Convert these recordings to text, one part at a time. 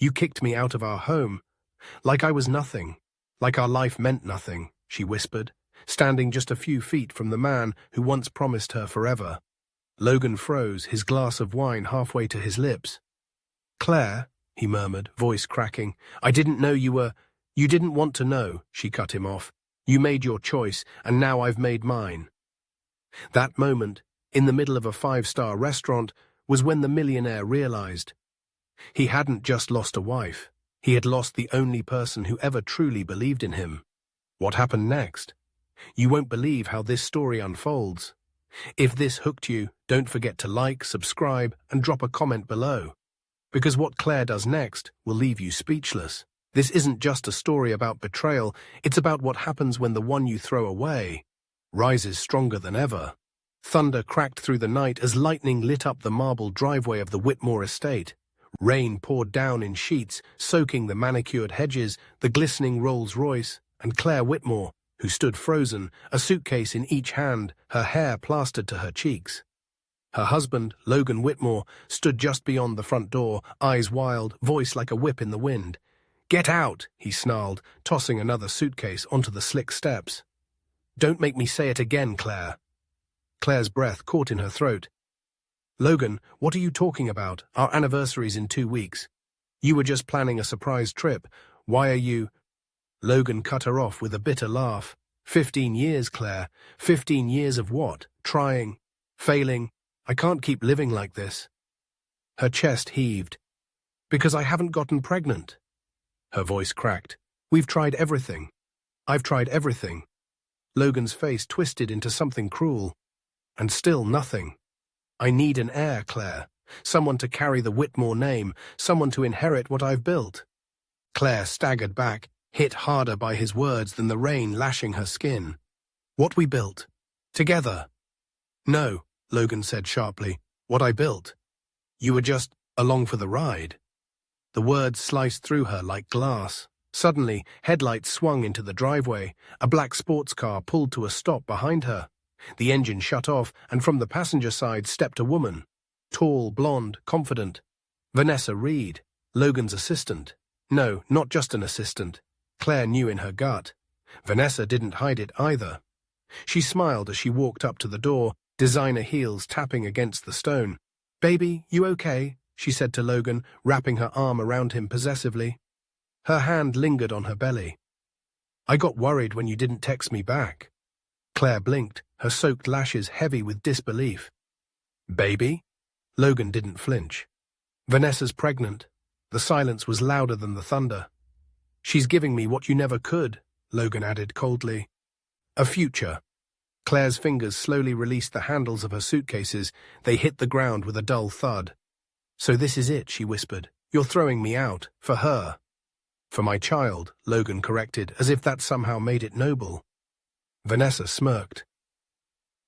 You kicked me out of our home. Like I was nothing. Like our life meant nothing, she whispered, standing just a few feet from the man who once promised her forever. Logan froze, his glass of wine halfway to his lips. "Claire," he murmured, voice cracking, "I didn't know you were—" "You didn't want to know," she cut him off. "You made your choice, and now I've made mine." That moment, in the middle of a five-star restaurant, was when the millionaire realized. He hadn't just lost a wife. He had lost the only person who ever truly believed in him. What happened next? You won't believe how this story unfolds. If this hooked you, don't forget to like, subscribe, and drop a comment below. Because what Claire does next will leave you speechless. This isn't just a story about betrayal, it's about what happens when the one you throw away rises stronger than ever. Thunder cracked through the night as lightning lit up the marble driveway of the Whitmore estate. Rain poured down in sheets, soaking the manicured hedges, the glistening Rolls-Royce, and Claire Whitmore, who stood frozen, a suitcase in each hand, her hair plastered to her cheeks. Her husband, Logan Whitmore, stood just beyond the front door, eyes wild, voice like a whip in the wind. "Get out," he snarled, tossing another suitcase onto the slick steps. "Don't make me say it again, Claire." Claire's breath caught in her throat. "Logan, what are you talking about? Our anniversary's in 2 weeks. You were just planning a surprise trip. Why are you—" Logan cut her off with a bitter laugh. 15 years, Claire. 15 years of what? Trying. Failing. I can't keep living like this. Her chest heaved. "Because I haven't gotten pregnant." Her voice cracked. "We've tried everything. I've tried everything." Logan's face twisted into something cruel. "And still nothing. I need an heir, Claire. Someone to carry the Whitmore name, someone to inherit what I've built." Claire staggered back, hit harder by his words than the rain lashing her skin. "What we built. Together." "No," Logan said sharply. "What I built. You were just along for the ride." The words sliced through her like glass. Suddenly, headlights swung into the driveway. A black sports car pulled to a stop behind her. The engine shut off, and from the passenger side stepped a woman. Tall, blonde, confident. Vanessa Reed, Logan's assistant. No, not just an assistant. Claire knew in her gut. Vanessa didn't hide it either. She smiled as she walked up to the door, designer heels tapping against the stone. "Baby, you okay?" she said to Logan, wrapping her arm around him possessively. Her hand lingered on her belly. "I got worried when you didn't text me back." Claire blinked, her soaked lashes heavy with disbelief. "Baby?" Logan didn't flinch. "Vanessa's pregnant." The silence was louder than the thunder. "She's giving me what you never could," Logan added coldly. "A future." Claire's fingers slowly released the handles of her suitcases. They hit the ground with a dull thud. "So this is it," she whispered. "You're throwing me out. For her." "For my child," Logan corrected, as if that somehow made it noble. Vanessa smirked.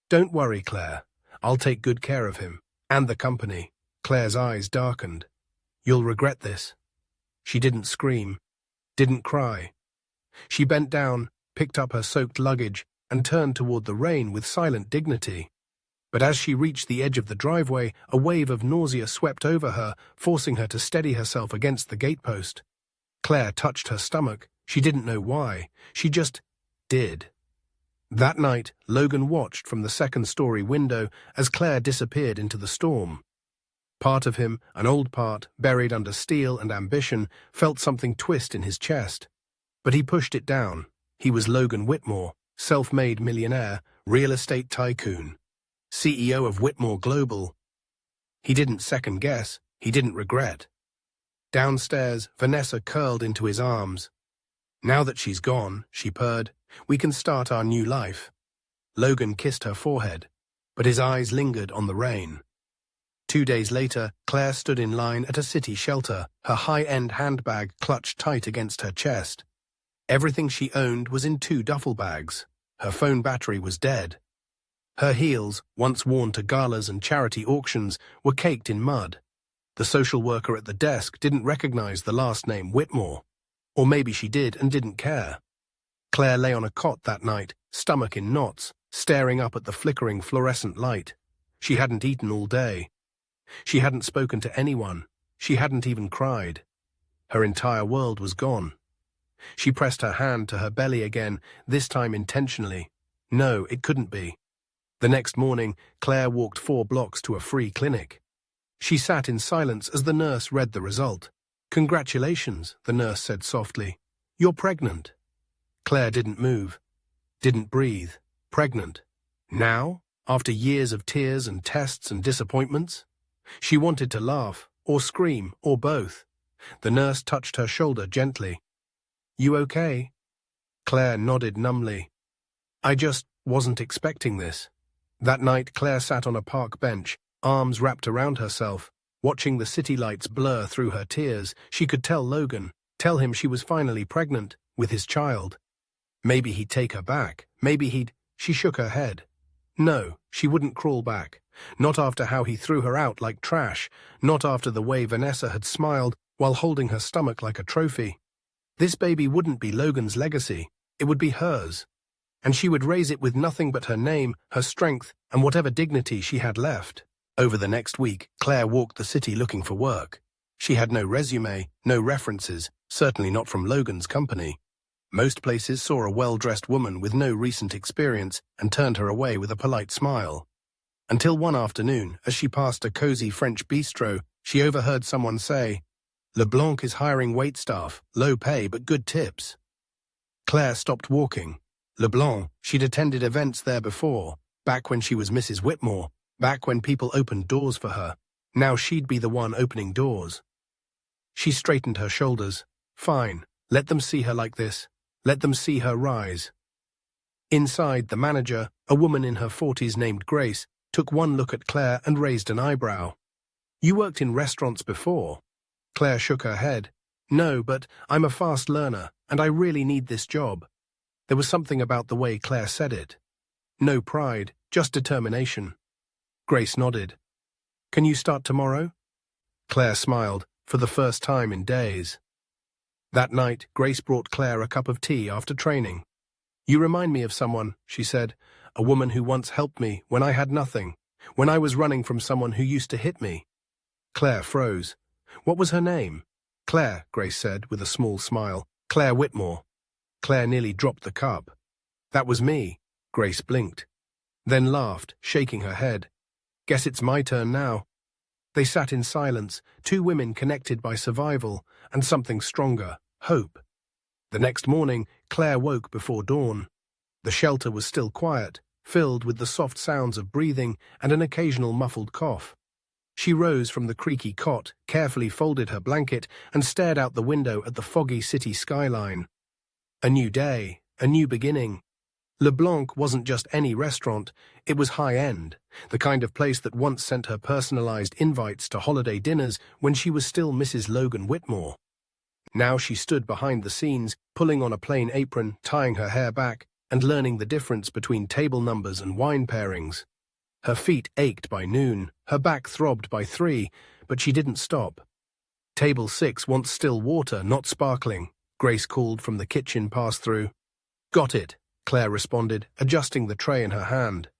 "Don't worry, Claire. I'll take good care of him. And the company." Claire's eyes darkened. "You'll regret this." She didn't scream. Didn't cry. She bent down, picked up her soaked luggage, and turned toward the rain with silent dignity. But as she reached the edge of the driveway, a wave of nausea swept over her, forcing her to steady herself against the gatepost. Claire touched her stomach. She didn't know why. She just did. That night, Logan watched from the second-story window as Claire disappeared into the storm. Part of him, an old part, buried under steel and ambition, felt something twist in his chest. But he pushed it down. He was Logan Whitmore, self-made millionaire, real estate tycoon, CEO of Whitmore Global. He didn't second-guess. He didn't regret. Downstairs, Vanessa curled into his arms. "Now that she's gone," she purred, "we can start our new life." Logan kissed her forehead, but his eyes lingered on the rain. 2 days later, Claire stood in line at a city shelter, her high-end handbag clutched tight against her chest. Everything she owned was in 2 duffel bags. Her phone battery was dead. Her heels, once worn to galas and charity auctions, were caked in mud. The social worker at the desk didn't recognize the last name Whitmore. Or maybe she did and didn't care. Claire lay on a cot that night, stomach in knots, staring up at the flickering fluorescent light. She hadn't eaten all day. She hadn't spoken to anyone. She hadn't even cried. Her entire world was gone. She pressed her hand to her belly again, this time intentionally. No, it couldn't be. The next morning, Claire walked 4 blocks to a free clinic. She sat in silence as the nurse read the result. "Congratulations," the nurse said softly. "You're pregnant." Claire didn't move, didn't breathe. Pregnant. Now? After years of tears and tests and disappointments? She wanted to laugh, or scream, or both. The nurse touched her shoulder gently. "You okay?" Claire nodded numbly. "I just wasn't expecting this." That night, Claire sat on a park bench, arms wrapped around herself, watching the city lights blur through her tears. She could tell Logan, tell him she was finally pregnant, with his child. Maybe he'd take her back. Maybe he'd... She shook her head. No, she wouldn't crawl back. Not after how he threw her out like trash. Not after the way Vanessa had smiled while holding her stomach like a trophy. This baby wouldn't be Logan's legacy. It would be hers. And she would raise it with nothing but her name, her strength, and whatever dignity she had left. Over the next week, Claire walked the city looking for work. She had no resume, no references, certainly not from Logan's company. Most places saw a well-dressed woman with no recent experience and turned her away with a polite smile. Until one afternoon, as she passed a cozy French bistro, she overheard someone say, "LeBlanc is hiring waitstaff, low pay but good tips." Claire stopped walking. LeBlanc, she'd attended events there before, back when she was Mrs. Whitmore, back when people opened doors for her. Now she'd be the one opening doors. She straightened her shoulders. Fine, let them see her like this. Let them see her rise. Inside, the manager, a woman in her 40s named Grace, took one look at Claire and raised an eyebrow. "You worked in restaurants before?" Claire shook her head. "No, but I'm a fast learner, and I really need this job." There was something about the way Claire said it. No pride, just determination. Grace nodded. "Can you start tomorrow?" Claire smiled, for the first time in days. That night, Grace brought Claire a cup of tea after training. "You remind me of someone," she said, "a woman who once helped me when I had nothing, when I was running from someone who used to hit me." Claire froze. "What was her name?" "Claire," Grace said with a small smile. "Claire Whitmore." Claire nearly dropped the cup. "That was me." Grace blinked, then laughed, shaking her head. "Guess it's my turn now." They sat in silence, 2 women connected by survival and something stronger, hope. The next morning, Claire woke before dawn. The shelter was still quiet, filled with the soft sounds of breathing and an occasional muffled cough. She rose from the creaky cot, carefully folded her blanket, and stared out the window at the foggy city skyline. A new day, a new beginning. LeBlanc wasn't just any restaurant, it was high-end, the kind of place that once sent her personalized invites to holiday dinners when she was still Mrs. Logan Whitmore. Now she stood behind the scenes, pulling on a plain apron, tying her hair back, and learning the difference between table numbers and wine pairings. Her feet ached by noon, her back throbbed by 3, but she didn't stop. "Table 6 wants still water, not sparkling," Grace called from the kitchen pass-through. "Got it," Claire responded, adjusting the tray in her hand.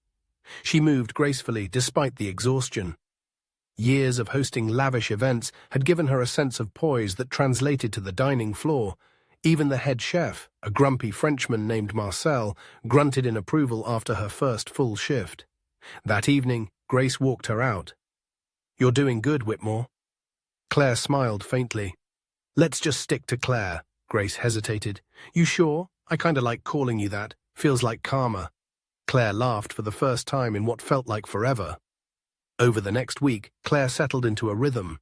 She moved gracefully despite the exhaustion. Years of hosting lavish events had given her a sense of poise that translated to the dining floor. Even the head chef, a grumpy Frenchman named Marcel, grunted in approval after her first full shift. That evening, Grace walked her out. "You're doing good, Whitmore." Claire smiled faintly. "Let's just stick to Claire." Grace hesitated. "You sure? I kinda like calling you that. Feels like karma." Claire laughed for the first time in what felt like forever. Over the next week, Claire settled into a rhythm.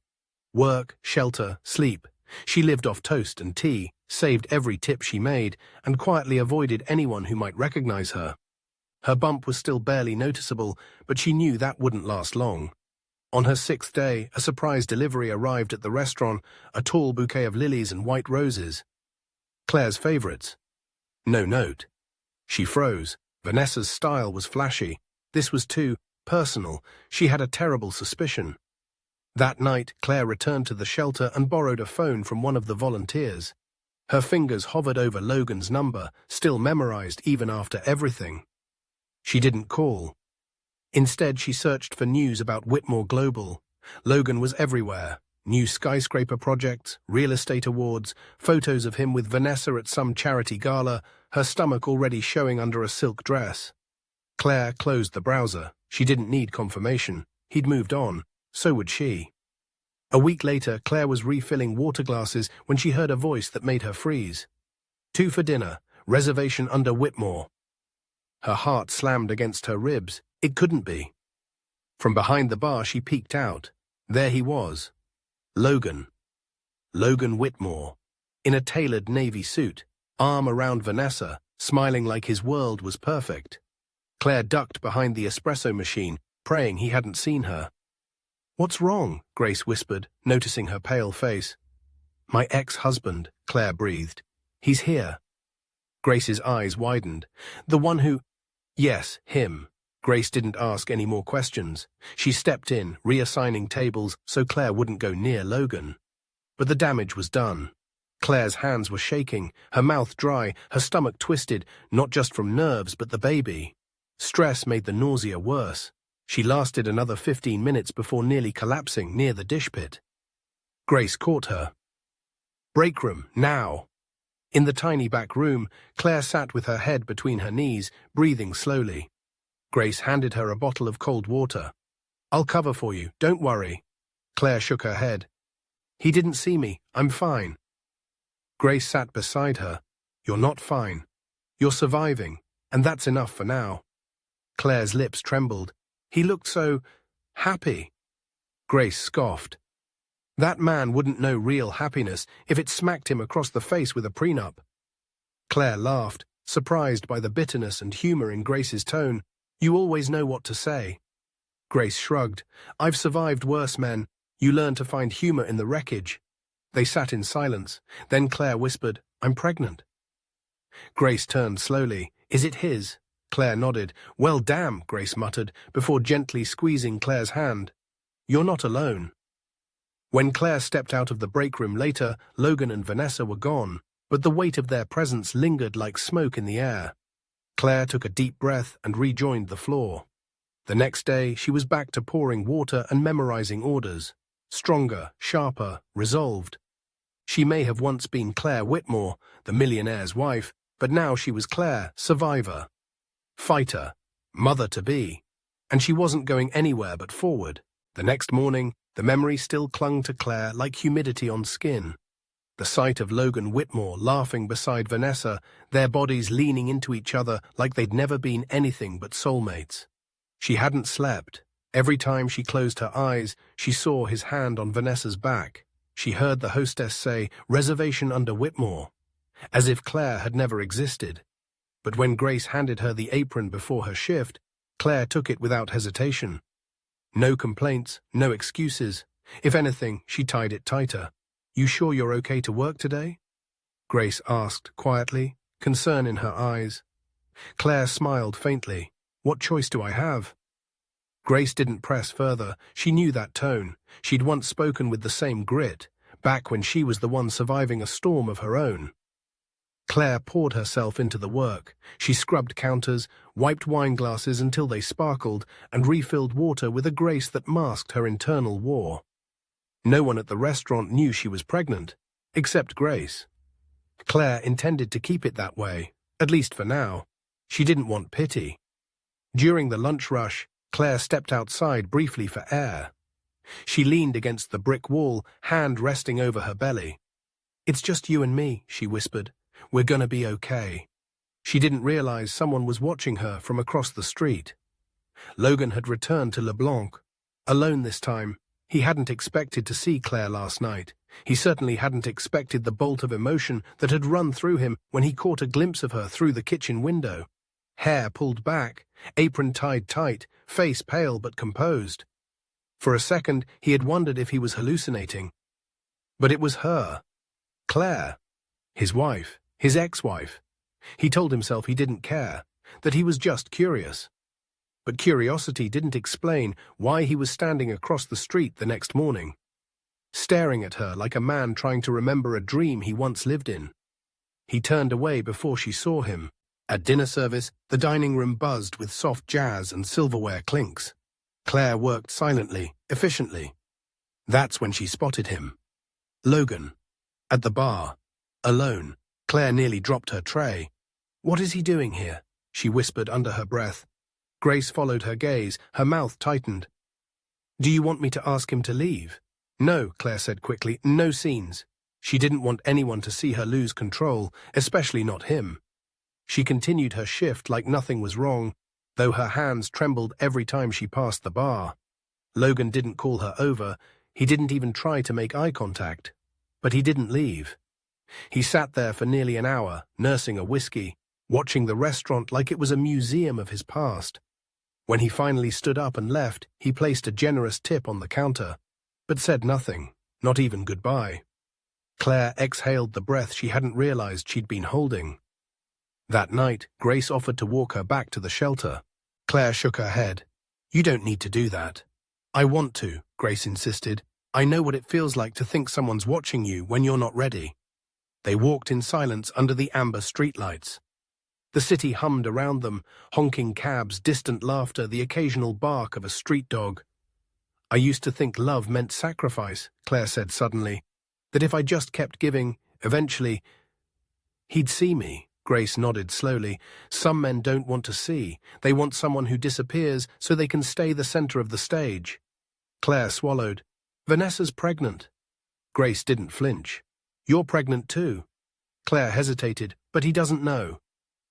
Work, shelter, sleep. She lived off toast and tea, saved every tip she made, and quietly avoided anyone who might recognize her. Her bump was still barely noticeable, but she knew that wouldn't last long. On her 6th day, a surprise delivery arrived at the restaurant, a tall bouquet of lilies and white roses. Claire's favorites. No note. She froze. Vanessa's style was flashy. This was too personal. She had a terrible suspicion. That night, Claire returned to the shelter and borrowed a phone from one of the volunteers. Her fingers hovered over Logan's number, still memorized even after everything. She didn't call. Instead, she searched for news about Whitmore Global. Logan was everywhere. New skyscraper projects, real estate awards, photos of him with Vanessa at some charity gala, her stomach already showing under a silk dress. Claire closed the browser. She didn't need confirmation. He'd moved on. So would she. A week later, Claire was refilling water glasses when she heard a voice that made her freeze. 2 for dinner. Reservation under Whitmore. Her heart slammed against her ribs. It couldn't be. From behind the bar, she peeked out. There he was. Logan. Logan Whitmore. In a tailored navy suit, arm around Vanessa, smiling like his world was perfect. Claire ducked behind the espresso machine, praying he hadn't seen her. "What's wrong?" Grace whispered, noticing her pale face. "My ex-husband," Claire breathed. "He's here." Grace's eyes widened. "The one who—" "Yes, him." Grace didn't ask any more questions. She stepped in, reassigning tables so Claire wouldn't go near Logan. But the damage was done. Claire's hands were shaking, her mouth dry, her stomach twisted, not just from nerves but the baby. Stress made the nausea worse. She lasted another 15 minutes before nearly collapsing near the dish pit. Grace caught her. "Break room, now!" In the tiny back room, Claire sat with her head between her knees, breathing slowly. Grace handed her a bottle of cold water. "I'll cover for you, don't worry." Claire shook her head. "He didn't see me, I'm fine." Grace sat beside her. "You're not fine. You're surviving, and that's enough for now." Claire's lips trembled. He looked so happy. Grace scoffed. That man wouldn't know real happiness if it smacked him across the face with a prenup. Claire laughed, surprised by the bitterness and humor in Grace's tone. "You always know what to say." Grace shrugged. "I've survived worse men. You learn to find humor in the wreckage." They sat in silence. Then Claire whispered, "I'm pregnant." Grace turned slowly. "Is it his?" Claire nodded. "Well, damn," Grace muttered, before gently squeezing Claire's hand. "You're not alone." When Claire stepped out of the break room later, Logan and Vanessa were gone, but the weight of their presence lingered like smoke in the air. Claire took a deep breath and rejoined the floor. The next day, she was back to pouring water and memorizing orders. Stronger, sharper, resolved. She may have once been Claire Whitmore, the millionaire's wife, but now she was Claire, survivor, fighter, mother-to-be. And she wasn't going anywhere but forward. The next morning, the memory still clung to Claire like humidity on skin. The sight of Logan Whitmore laughing beside Vanessa, their bodies leaning into each other like they'd never been anything but soulmates. She hadn't slept. Every time she closed her eyes, she saw his hand on Vanessa's back. She heard the hostess say, "Reservation under Whitmore," as if Claire had never existed. But when Grace handed her the apron before her shift, Claire took it without hesitation. No complaints, no excuses. If anything, she tied it tighter. "You sure you're okay to work today?" Grace asked quietly, concern in her eyes. Claire smiled faintly. "What choice do I have?" Grace didn't press further. She knew that tone. She'd once spoken with the same grit, back when she was the one surviving a storm of her own. Claire poured herself into the work. She scrubbed counters, wiped wine glasses until they sparkled, and refilled water with a grace that masked her internal war. No one at the restaurant knew she was pregnant, except Grace. Claire intended to keep it that way, at least for now. She didn't want pity. During the lunch rush, Claire stepped outside briefly for air. She leaned against the brick wall, hand resting over her belly. "It's just you and me," she whispered. "We're gonna be okay." She didn't realize someone was watching her from across the street. Logan had returned to LeBlanc. Alone this time. He hadn't expected to see Claire last night. He certainly hadn't expected the bolt of emotion that had run through him when he caught a glimpse of her through the kitchen window. Hair pulled back, apron tied tight, face pale but composed. For a second, he had wondered if he was hallucinating. But it was her. Claire. His wife. His ex-wife. He told himself he didn't care, that he was just curious. But curiosity didn't explain why he was standing across the street the next morning, staring at her like a man trying to remember a dream he once lived in. He turned away before she saw him. At dinner service, the dining room buzzed with soft jazz and silverware clinks. Claire worked silently, efficiently. That's when she spotted him. Logan. At the bar. Alone. Claire nearly dropped her tray. "What is he doing here?" she whispered under her breath. Grace followed her gaze, her mouth tightened. "Do you want me to ask him to leave?" "No," Claire said quickly, "no scenes." She didn't want anyone to see her lose control, especially not him. She continued her shift like nothing was wrong, though her hands trembled every time she passed the bar. Logan didn't call her over, he didn't even try to make eye contact. But he didn't leave. He sat there for nearly an hour, nursing a whiskey, watching the restaurant like it was a museum of his past. When he finally stood up and left, he placed a generous tip on the counter, but said nothing, not even goodbye. Claire exhaled the breath she hadn't realized she'd been holding. That night, Grace offered to walk her back to the shelter. Claire shook her head. "You don't need to do that." "I want to," Grace insisted. "I know what it feels like to think someone's watching you when you're not ready." They walked in silence under the amber streetlights. The city hummed around them, honking cabs, distant laughter, the occasional bark of a street dog. "I used to think love meant sacrifice," Claire said suddenly. "That if I just kept giving, eventually, he'd see me." Grace nodded slowly. "Some men don't want to see. They want someone who disappears so they can stay the center of the stage." Claire swallowed. "Vanessa's pregnant." Grace didn't flinch. "You're pregnant too." Claire hesitated. "But he doesn't know."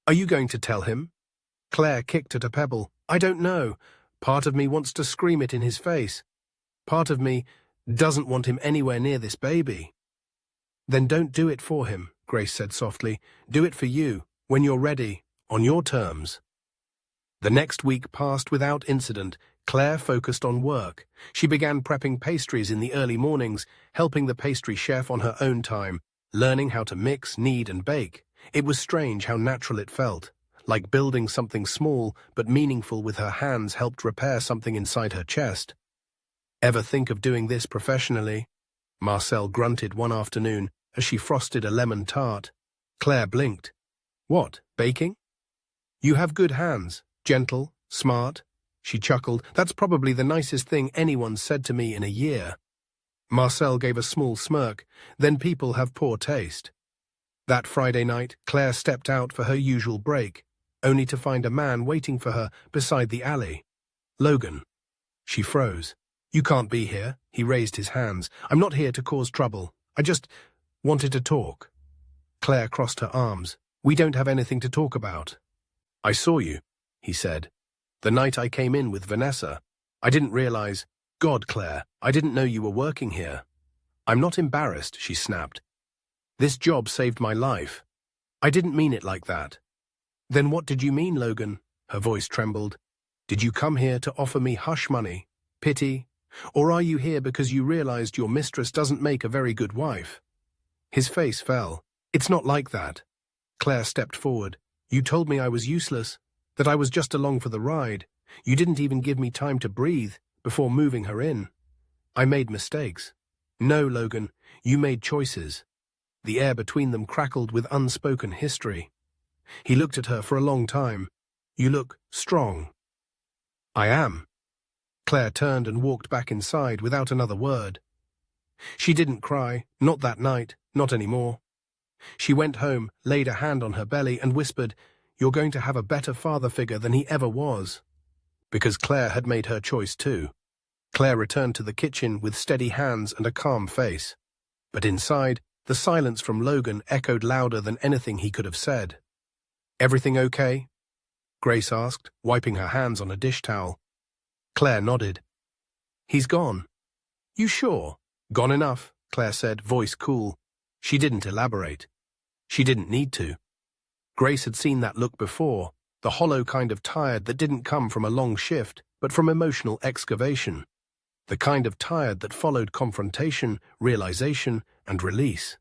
"Are you going to tell him?" Claire kicked at a pebble. "I don't know. Part of me wants to scream it in his face. Part of me doesn't want him anywhere near this baby." "Then don't do it for him," Grace said softly. "Do it for you, when you're ready, on your terms." The next week passed without incident. Claire focused on work. She began prepping pastries in the early mornings, helping the pastry chef on her own time, learning how to mix, knead, and bake. It was strange how natural it felt, like building something small but meaningful with her hands helped repair something inside her chest. "Ever think of doing this professionally?" Marcel grunted one afternoon as she frosted a lemon tart. Claire blinked. "What, baking?" "You have good hands, gentle, smart." She chuckled. "That's probably the nicest thing anyone's said to me in a year." Marcel gave a small smirk. "Then people have poor taste." That Friday night, Claire stepped out for her usual break, only to find a man waiting for her beside the alley. "Logan." She froze. "You can't be here." He raised his hands. "I'm not here to cause trouble. I just wanted to talk." Claire crossed her arms. "We don't have anything to talk about." "I saw you," he said. "The night I came in with Vanessa. I didn't realize—" "God, Claire, I didn't know you were working here." "I'm not embarrassed," she snapped. "This job saved my life." "I didn't mean it like that." "Then what did you mean, Logan?" Her voice trembled. "Did you come here to offer me hush money, pity, or are you here because you realized your mistress doesn't make a very good wife?" His face fell. "It's not like that." Claire stepped forward. "You told me I was useless, that I was just along for the ride. You didn't even give me time to breathe before moving her in. I made mistakes." "No, Logan, you made choices." The air between them crackled with unspoken history. He looked at her for a long time. "You look strong." "I am." Claire turned and walked back inside without another word. She didn't cry, not that night, not anymore. She went home, laid a hand on her belly, and whispered, "You're going to have a better father figure than he ever was." Because Claire had made her choice too. Claire returned to the kitchen with steady hands and a calm face. But inside, the silence from Logan echoed louder than anything he could have said. "Everything okay?" Grace asked, wiping her hands on a dish towel. Claire nodded. "He's gone." "You sure?" "Gone enough," Claire said, voice cool. She didn't elaborate. She didn't need to. Grace had seen that look before, the hollow kind of tired that didn't come from a long shift, but from emotional excavation. The kind of tired that followed confrontation, realization, and release.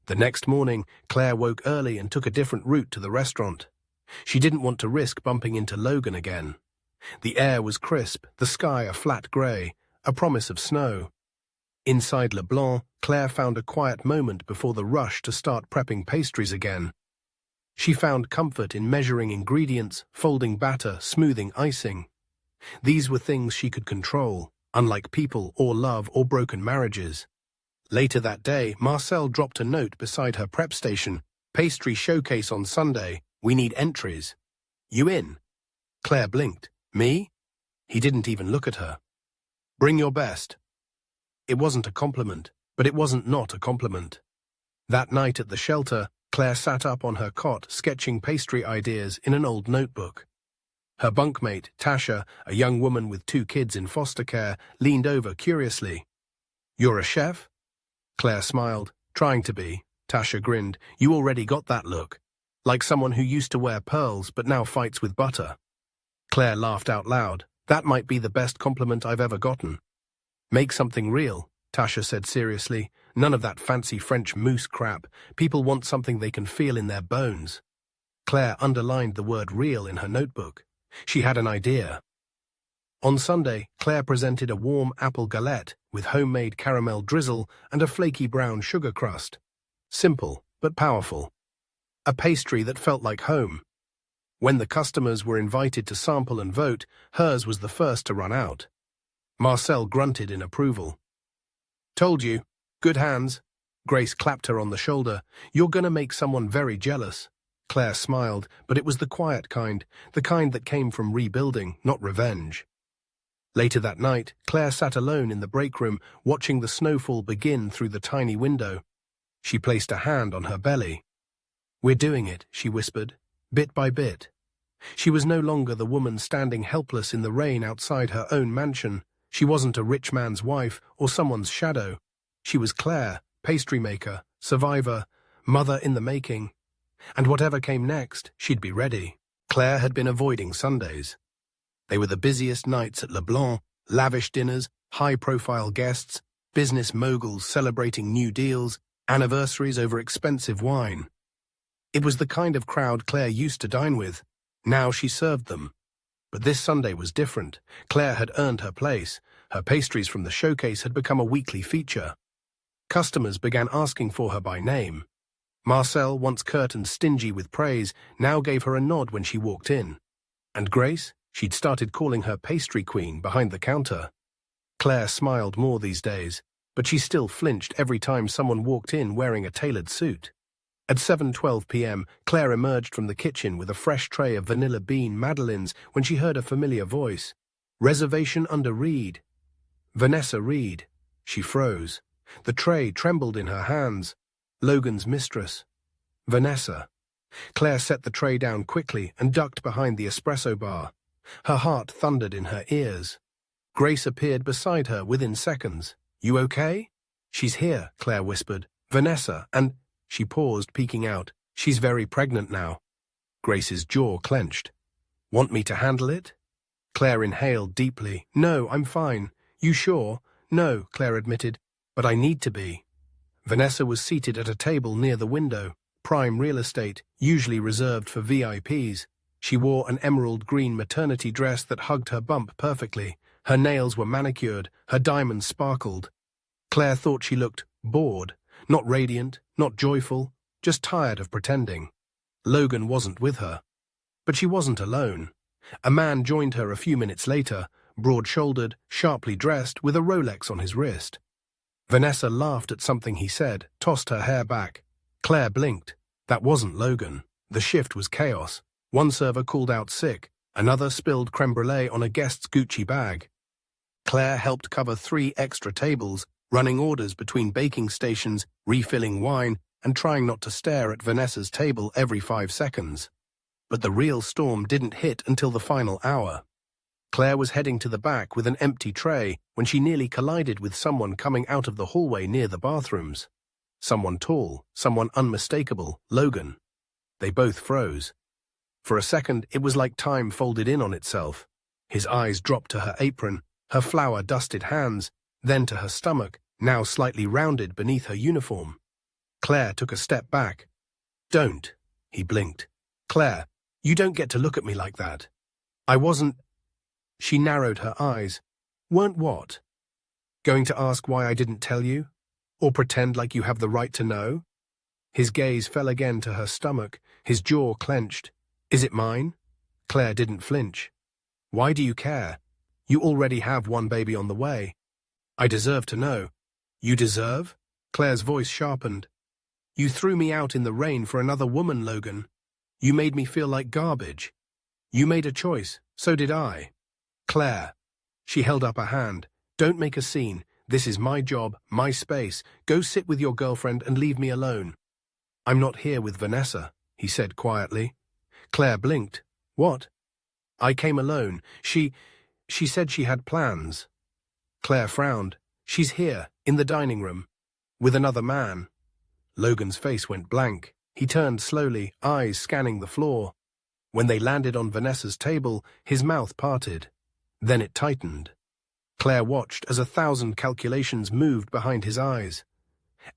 The next morning, Claire woke early and took a different route to the restaurant. She didn't want to risk bumping into Logan again. The air was crisp, the sky a flat grey, a promise of snow. Inside Le Blanc, Claire found a quiet moment before the rush to start prepping pastries again. She found comfort in measuring ingredients, folding batter, smoothing icing. These were things she could control, unlike people or love or broken marriages. Later that day, Marcel dropped a note beside her prep station. Pastry showcase on Sunday. We need entries. You in? Claire blinked. Me? He didn't even look at her. Bring your best. It wasn't a compliment, but it wasn't not a compliment. That night at the shelter, Claire sat up on her cot sketching pastry ideas in an old notebook. Her bunkmate, Tasha, a young woman with 2 kids in foster care, leaned over curiously. You're a chef? Claire smiled. Trying to be. Tasha grinned. You already got that look. Like someone who used to wear pearls but now fights with butter. Claire laughed out loud. That might be the best compliment I've ever gotten. Make something real, Tasha said seriously. None of that fancy French mousse crap. People want something they can feel in their bones. Claire underlined the word real in her notebook. She had an idea. On Sunday, Claire presented a warm apple galette with homemade caramel drizzle and a flaky brown sugar crust. Simple, but powerful. A pastry that felt like home. When the customers were invited to sample and vote, hers was the first to run out. Marcel grunted in approval. Told you. Good hands. Grace clapped her on the shoulder. You're gonna make someone very jealous. Claire smiled, but it was the quiet kind, the kind that came from rebuilding, not revenge. Later that night, Claire sat alone in the break room, watching the snowfall begin through the tiny window. She placed a hand on her belly. We're doing it, she whispered, bit by bit. She was no longer the woman standing helpless in the rain outside her own mansion. She wasn't a rich man's wife or someone's shadow. She was Claire, pastry maker, survivor, mother in the making. And whatever came next, she'd be ready. Claire had been avoiding Sundays. They were the busiest nights at Leblanc, lavish dinners, high-profile guests, business moguls celebrating new deals, anniversaries over expensive wine. It was the kind of crowd Claire used to dine with. Now she served them. But this Sunday was different. Claire had earned her place. Her pastries from the showcase had become a weekly feature. Customers began asking for her by name. Marcel, once curt and stingy with praise, now gave her a nod when she walked in. And Grace? She'd started calling her pastry queen behind the counter. Claire smiled more these days, but she still flinched every time someone walked in wearing a tailored suit. At 7:12 p.m., Claire emerged from the kitchen with a fresh tray of vanilla bean madeleines when she heard a familiar voice. Reservation under Reed. Vanessa Reed. She froze. The tray trembled in her hands. Logan's mistress. Vanessa. Claire set the tray down quickly and ducked behind the espresso bar. Her heart thundered in her ears. Grace appeared beside her within seconds. You okay? She's here, Claire whispered. Vanessa, and... She paused, peeking out. She's very pregnant now. Grace's jaw clenched. Want me to handle it? Claire inhaled deeply. No, I'm fine. You sure? No, Claire admitted. But I need to be. Vanessa was seated at a table near the window. Prime real estate, usually reserved for VIPs. She wore an emerald green maternity dress that hugged her bump perfectly. Her nails were manicured. Her diamonds sparkled. Claire thought she looked bored. Not radiant, not joyful, just tired of pretending. Logan wasn't with her. But she wasn't alone. A man joined her a few minutes later, broad-shouldered, sharply dressed, with a Rolex on his wrist. Vanessa laughed at something he said, tossed her hair back. Claire blinked. That wasn't Logan. The shift was chaos. One server called out sick. Another spilled creme brulee on a guest's Gucci bag. Claire helped cover 3 extra tables, running orders between baking stations, refilling wine, and trying not to stare at Vanessa's table every 5 seconds. But the real storm didn't hit until the final hour. Claire was heading to the back with an empty tray when she nearly collided with someone coming out of the hallway near the bathrooms. Someone tall, someone unmistakable, Logan. They both froze. For a second, it was like time folded in on itself. His eyes dropped to her apron, her flour-dusted hands, then to her stomach, now slightly rounded beneath her uniform. Claire took a step back. Don't, he blinked. Claire, you don't get to look at me like that. I wasn't... She narrowed her eyes. Weren't what? Going to ask why I didn't tell you? Or pretend like you have the right to know? His gaze fell again to her stomach, his jaw clenched. Is it mine? Claire didn't flinch. Why do you care? You already have one baby on the way. I deserve to know. You deserve? Claire's voice sharpened. You threw me out in the rain for another woman, Logan. You made me feel like garbage. You made a choice, so did I. Claire. She held up a hand. Don't make a scene. This is my job, my space. Go sit with your girlfriend and leave me alone. I'm not here with Vanessa, he said quietly. Claire blinked. What? I came alone. She said she had plans. Claire frowned. She's here, in the dining room, with another man. Logan's face went blank. He turned slowly, eyes scanning the floor. When they landed on Vanessa's table, his mouth parted. Then it tightened. Claire watched as 1,000 calculations moved behind his eyes.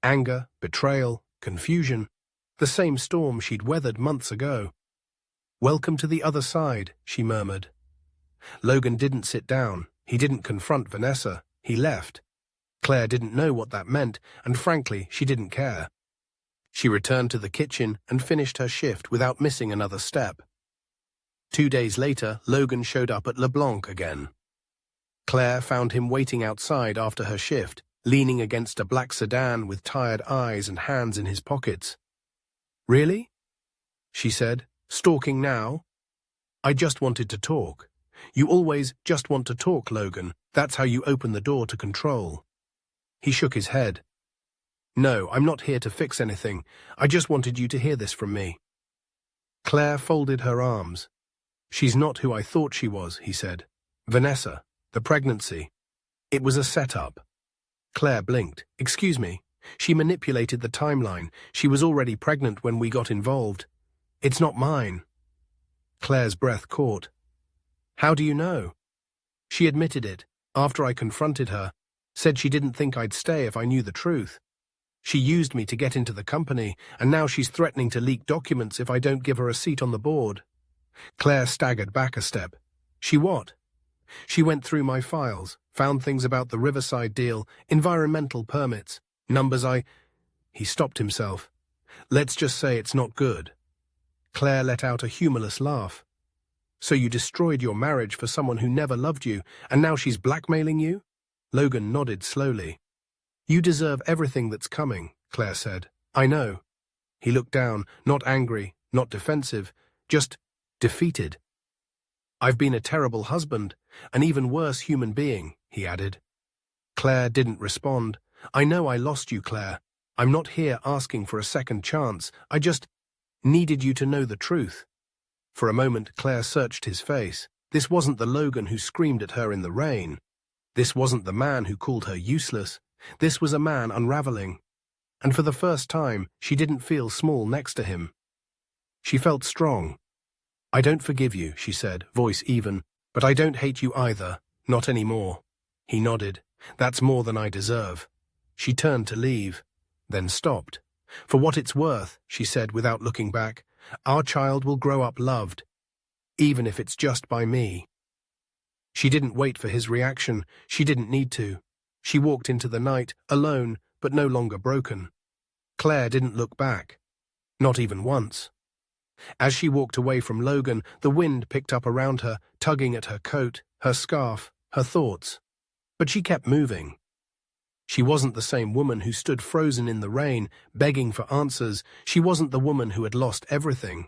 Anger, betrayal, confusion. The same storm she'd weathered months ago. Welcome to the other side, she murmured. Logan didn't sit down. He didn't confront Vanessa. He left. Claire didn't know what that meant, and frankly, she didn't care. She returned to the kitchen and finished her shift without missing another step. 2 days later, Logan showed up at LeBlanc again. Claire found him waiting outside after her shift, leaning against a black sedan with tired eyes and hands in his pockets. Really? She said, stalking now? I just wanted to talk. You always just want to talk, Logan. That's how you open the door to control. He shook his head. No, I'm not here to fix anything. I just wanted you to hear this from me. Claire folded her arms. She's not who I thought she was, he said. Vanessa, the pregnancy. It was a setup. Claire blinked. Excuse me. She manipulated the timeline. She was already pregnant when we got involved. It's not mine. Claire's breath caught. How do you know? She admitted it, after I confronted her, said she didn't think I'd stay if I knew the truth. She used me to get into the company, and now she's threatening to leak documents if I don't give her a seat on the board. Claire staggered back a step. She what? She went through my files, found things about the Riverside deal, environmental permits, numbers He stopped himself. Let's just say it's not good. Claire let out a humorless laugh. So you destroyed your marriage for someone who never loved you, and now she's blackmailing you? Logan nodded slowly. You deserve everything that's coming, Claire said. I know. He looked down, not angry, not defensive, just defeated. I've been a terrible husband, an even worse human being, he added. Claire didn't respond. I know I lost you, Claire. I'm not here asking for a second chance. I just needed you to know the truth. For a moment, Claire searched his face. This wasn't the Logan who screamed at her in the rain. This wasn't the man who called her useless. This was a man unraveling. And for the first time, she didn't feel small next to him. She felt strong. I don't forgive you, she said, voice even, but I don't hate you either, not anymore. He nodded. That's more than I deserve. She turned to leave, then stopped. For what it's worth, she said without looking back, our child will grow up loved, even if it's just by me. She didn't wait for his reaction. She didn't need to. She walked into the night, alone, but no longer broken. Claire didn't look back. Not even once. As she walked away from Logan, the wind picked up around her, tugging at her coat, her scarf, her thoughts. But she kept moving. She wasn't the same woman who stood frozen in the rain, begging for answers. She wasn't the woman who had lost everything.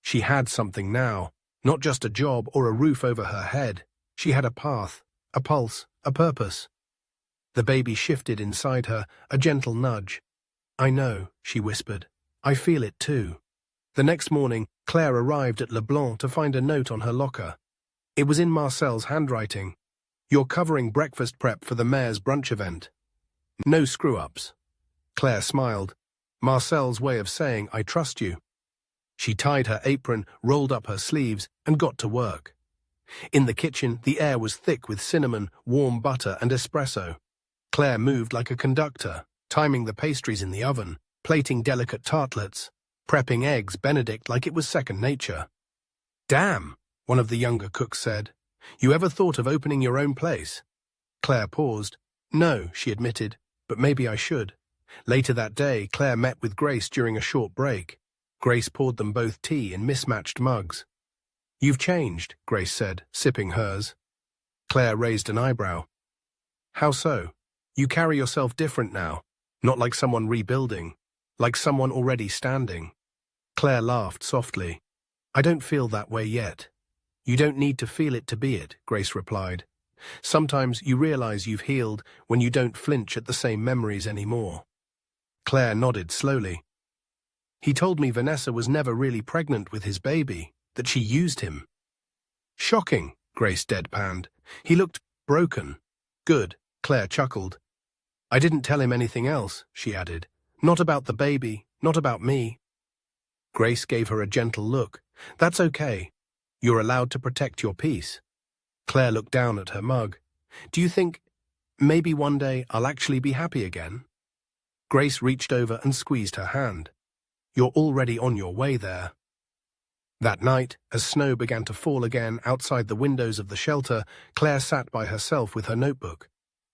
She had something now, not just a job or a roof over her head. She had a path, a pulse, a purpose. The baby shifted inside her, a gentle nudge. I know, she whispered. I feel it too. The next morning, Claire arrived at Leblanc to find a note on her locker. It was in Marcel's handwriting. You're covering breakfast prep for the mayor's brunch event. No screw-ups. Claire smiled. Marcel's way of saying, I trust you. She tied her apron, rolled up her sleeves, and got to work. In the kitchen, the air was thick with cinnamon, warm butter, and espresso. Claire moved like a conductor, timing the pastries in the oven, plating delicate tartlets, prepping eggs Benedict like it was second nature. Damn, one of the younger cooks said. You ever thought of opening your own place? Claire paused. No, she admitted, but maybe I should. Later that day, Claire met with Grace during a short break. Grace poured them both tea in mismatched mugs. You've changed, Grace said, sipping hers. Claire raised an eyebrow. How so? You carry yourself different now, not like someone rebuilding, like someone already standing. Claire laughed softly. I don't feel that way yet. You don't need to feel it to be it, Grace replied. Sometimes you realize you've healed when you don't flinch at the same memories anymore. Claire nodded slowly. He told me Vanessa was never really pregnant with his baby, that she used him. Shocking, Grace deadpanned. He looked broken. Good, Claire chuckled. I didn't tell him anything else, she added. Not about the baby, not about me. Grace gave her a gentle look. That's okay. You're allowed to protect your peace. Claire looked down at her mug. Do you think maybe one day I'll actually be happy again? Grace reached over and squeezed her hand. You're already on your way there. That night, as snow began to fall again outside the windows of the shelter, Claire sat by herself with her notebook.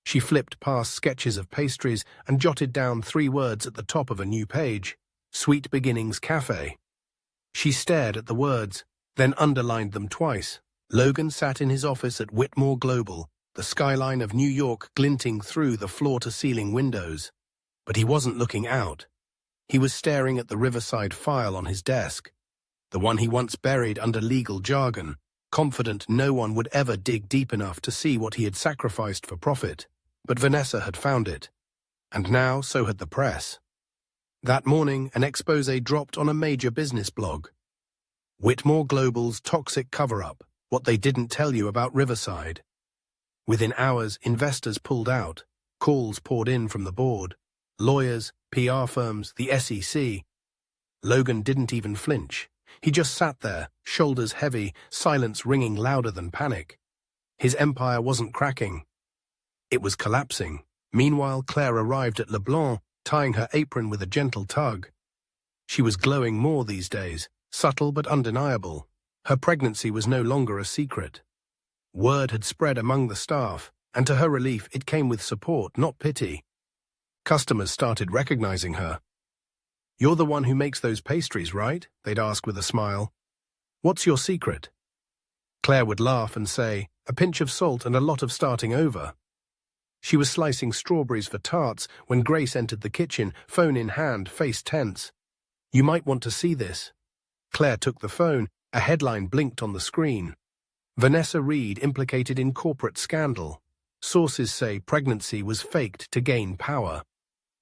She flipped past sketches of pastries and jotted down 3 words at the top of a new page. Sweet Beginnings Cafe. She stared at the words, then underlined them twice. Logan sat in his office at Whitmore Global, the skyline of New York glinting through the floor-to-ceiling windows. But he wasn't looking out. He was staring at the Riverside file on his desk, the one he once buried under legal jargon, confident no one would ever dig deep enough to see what he had sacrificed for profit. But Vanessa had found it. And now so had the press. That morning, an exposé dropped on a major business blog. Whitmore Global's toxic cover-up, what they didn't tell you about Riverside. Within hours, investors pulled out. Calls poured in from the board. Lawyers, PR firms, the SEC. Logan didn't even flinch. He just sat there, shoulders heavy, silence ringing louder than panic. His empire wasn't cracking. It was collapsing. Meanwhile, Claire arrived at Leblanc, tying her apron with a gentle tug. She was glowing more these days, subtle but undeniable. Her pregnancy was no longer a secret. Word had spread among the staff, and to her relief it came with support, not pity. Customers started recognizing her. You're the one who makes those pastries, right? They'd ask with a smile. What's your secret? Claire would laugh and say, a pinch of salt and a lot of starting over. She was slicing strawberries for tarts when Grace entered the kitchen, phone in hand, face tense. You might want to see this. Claire took the phone. A headline blinked on the screen. Vanessa Reed implicated in corporate scandal. Sources say pregnancy was faked to gain power.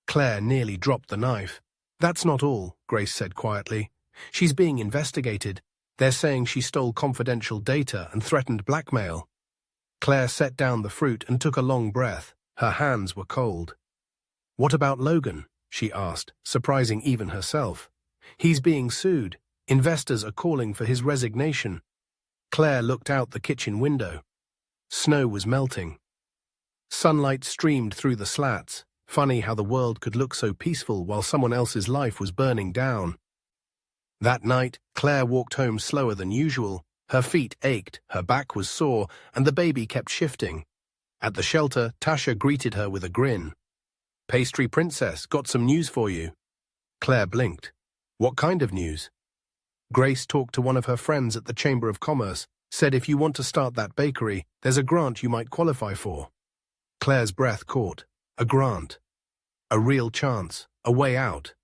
Claire nearly dropped the knife. That's not all, Grace said quietly. She's being investigated. They're saying she stole confidential data and threatened blackmail. Claire set down the fruit and took a long breath. Her hands were cold. What about Logan? She asked, surprising even herself. He's being sued. Investors are calling for his resignation. Claire looked out the kitchen window. Snow was melting. Sunlight streamed through the slats. Funny how the world could look so peaceful while someone else's life was burning down. That night, Claire walked home slower than usual. Her feet ached, her back was sore, and the baby kept shifting. At the shelter, Tasha greeted her with a grin. Pastry Princess, got some news for you. Claire blinked. What kind of news? Grace talked to one of her friends at the Chamber of Commerce, said if you want to start that bakery, there's a grant you might qualify for. Claire's breath caught. A grant. A real chance. A way out.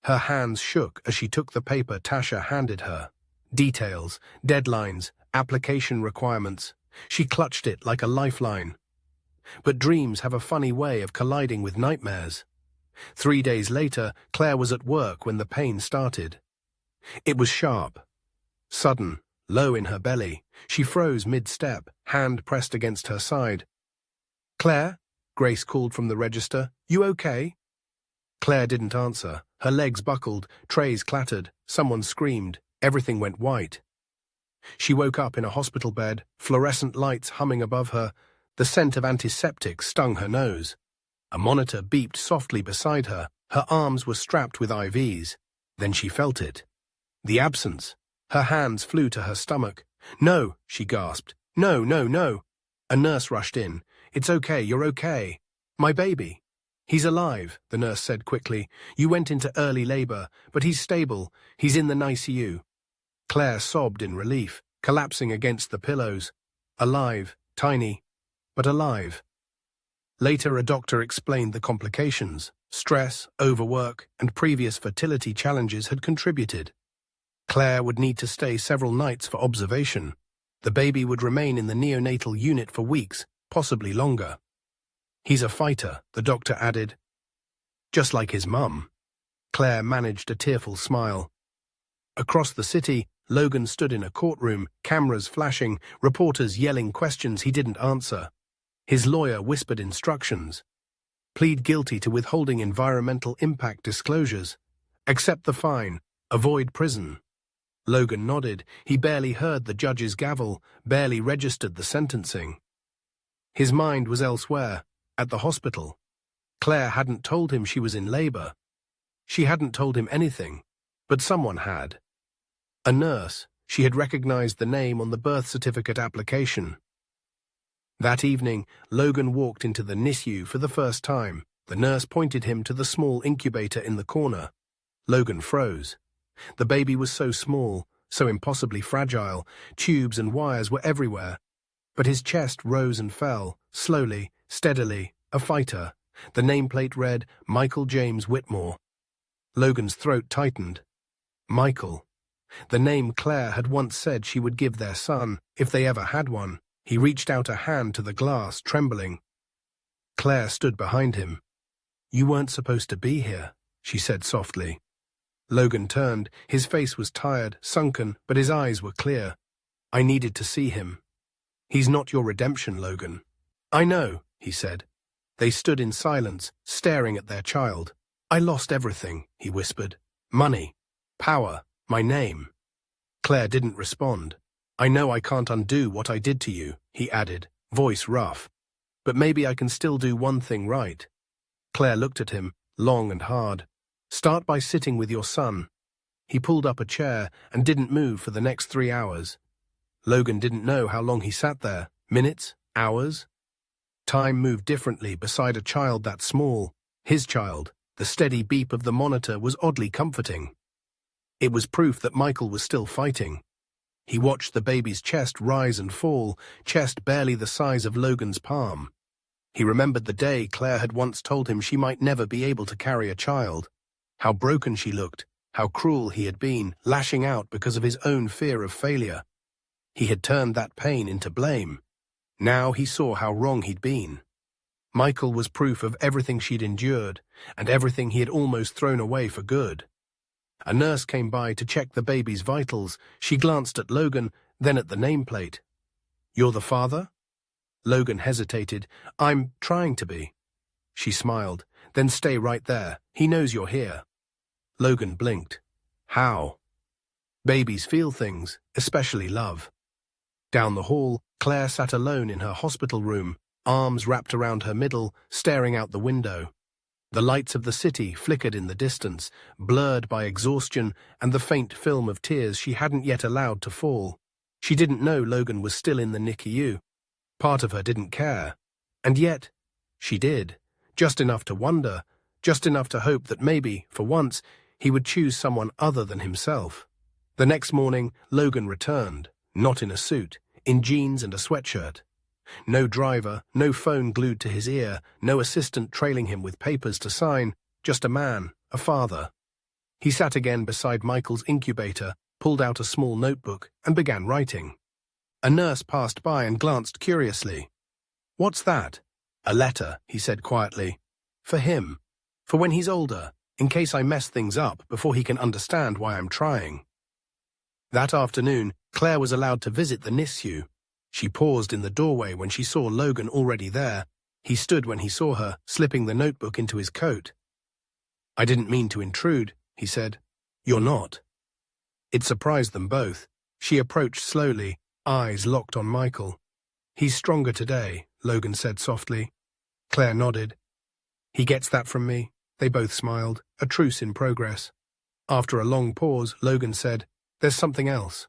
Her hands shook as she took the paper Tasha handed her. Details, deadlines, application requirements. She clutched it like a lifeline. But dreams have a funny way of colliding with nightmares. 3 days later, Claire was at work when the pain started. It was sharp, sudden, low in her belly. She froze mid-step, hand pressed against her side. Claire? Grace called from the register. You okay? Claire didn't answer. Her legs buckled, trays clattered, someone screamed. Everything went white. She woke up in a hospital bed, fluorescent lights humming above her. The scent of antiseptic stung her nose. A monitor beeped softly beside her. Her arms were strapped with IVs. Then she felt it. The absence. Her hands flew to her stomach. No, she gasped. No, no, no. A nurse rushed in. It's okay, you're okay. My baby. He's alive, the nurse said quickly. You went into early labor, but he's stable. He's in the NICU. Claire sobbed in relief, collapsing against the pillows. Alive, tiny, but alive. Later, a doctor explained the complications. Stress, overwork, and previous fertility challenges had contributed. Claire would need to stay several nights for observation. The baby would remain in the neonatal unit for weeks, possibly longer. "He's a fighter," the doctor added. "Just like his mum." Claire managed a tearful smile. Across the city, Logan stood in a courtroom, cameras flashing, reporters yelling questions he didn't answer. His lawyer whispered instructions. Plead guilty to withholding environmental impact disclosures. Accept the fine. Avoid prison. Logan nodded. He barely heard the judge's gavel, barely registered the sentencing. His mind was elsewhere, at the hospital. Claire hadn't told him she was in labor. She hadn't told him anything, but someone had. A nurse. She had recognized the name on the birth certificate application. That evening, Logan walked into the NICU for the first time. The nurse pointed him to the small incubator in the corner. Logan froze. The baby was so small, so impossibly fragile. Tubes and wires were everywhere. But his chest rose and fell, slowly, steadily, a fighter. The nameplate read, Michael James Whitmore. Logan's throat tightened. Michael. The name Claire had once said she would give their son, if they ever had one. He reached out a hand to the glass, trembling. Claire stood behind him. "You weren't supposed to be here," she said softly. Logan turned. His face was tired, sunken, but his eyes were clear. "I needed to see him." "He's not your redemption, Logan." "I know," he said. They stood in silence, staring at their child. "I lost everything," he whispered. "Money, power, my name." Claire didn't respond. "I know I can't undo what I did to you," he added, voice rough. "But maybe I can still do one thing right." Claire looked at him, long and hard. "Start by sitting with your son." He pulled up a chair and didn't move for the next 3 hours. Logan didn't know how long he sat there. Minutes? Hours? Time moved differently beside a child that small. His child. The steady beep of the monitor was oddly comforting. It was proof that Michael was still fighting. He watched the baby's chest rise and fall, chest barely the size of Logan's palm. He remembered the day Claire had once told him she might never be able to carry a child. How broken she looked, how cruel he had been, lashing out because of his own fear of failure. He had turned that pain into blame. Now he saw how wrong he'd been. Michael was proof of everything she'd endured, and everything he had almost thrown away for good. A nurse came by to check the baby's vitals. She glanced at Logan, then at the nameplate. "You're the father?" Logan hesitated. "I'm trying to be." She smiled. "Then stay right there. He knows you're here." Logan blinked. "How?" "Babies feel things, especially love." Down the hall, Claire sat alone in her hospital room, arms wrapped around her middle, staring out the window. The lights of the city flickered in the distance, blurred by exhaustion and the faint film of tears she hadn't yet allowed to fall. She didn't know Logan was still in the NICU. Part of her didn't care. And yet, she did. Just enough to wonder, just enough to hope that maybe, for once, he would choose someone other than himself. The next morning, Logan returned, not in a suit, in jeans and a sweatshirt. No driver, no phone glued to his ear, no assistant trailing him with papers to sign, just a man, a father. He sat again beside Michael's incubator, pulled out a small notebook, and began writing. A nurse passed by and glanced curiously. "What's that?" "A letter," he said quietly. "For him. For when he's older, in case I mess things up before he can understand why I'm trying." That afternoon, Claire was allowed to visit the NICU. She paused in the doorway when she saw Logan already there. He stood when he saw her, slipping the notebook into his coat. "I didn't mean to intrude," he said. "You're not." It surprised them both. She approached slowly, eyes locked on Michael. "He's stronger today," Logan said softly. Claire nodded. "He gets that from me." They both smiled, a truce in progress. After a long pause, Logan said, "There's something else."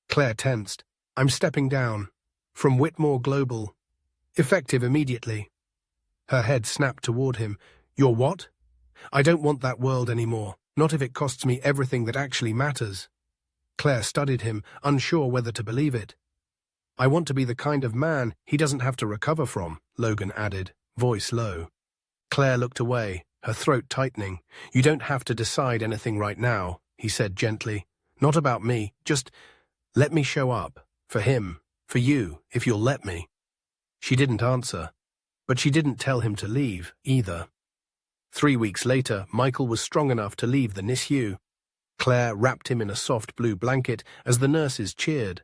Claire tensed. "I'm stepping down. From Whitmore Global. Effective immediately." Her head snapped toward him. "You're what?" "I don't want that world anymore, not if it costs me everything that actually matters." Claire studied him, unsure whether to believe it. I want to be the kind of man he doesn't have to recover from, Logan added, voice low. Claire looked away, her throat tightening. You don't have to decide anything right now, he said gently. Not about me, just let me show up. For him, for you, if you'll let me. She didn't answer, but she didn't tell him to leave, either. 3 weeks later, Michael was strong enough to leave the NICU. Claire wrapped him in a soft blue blanket as the nurses cheered.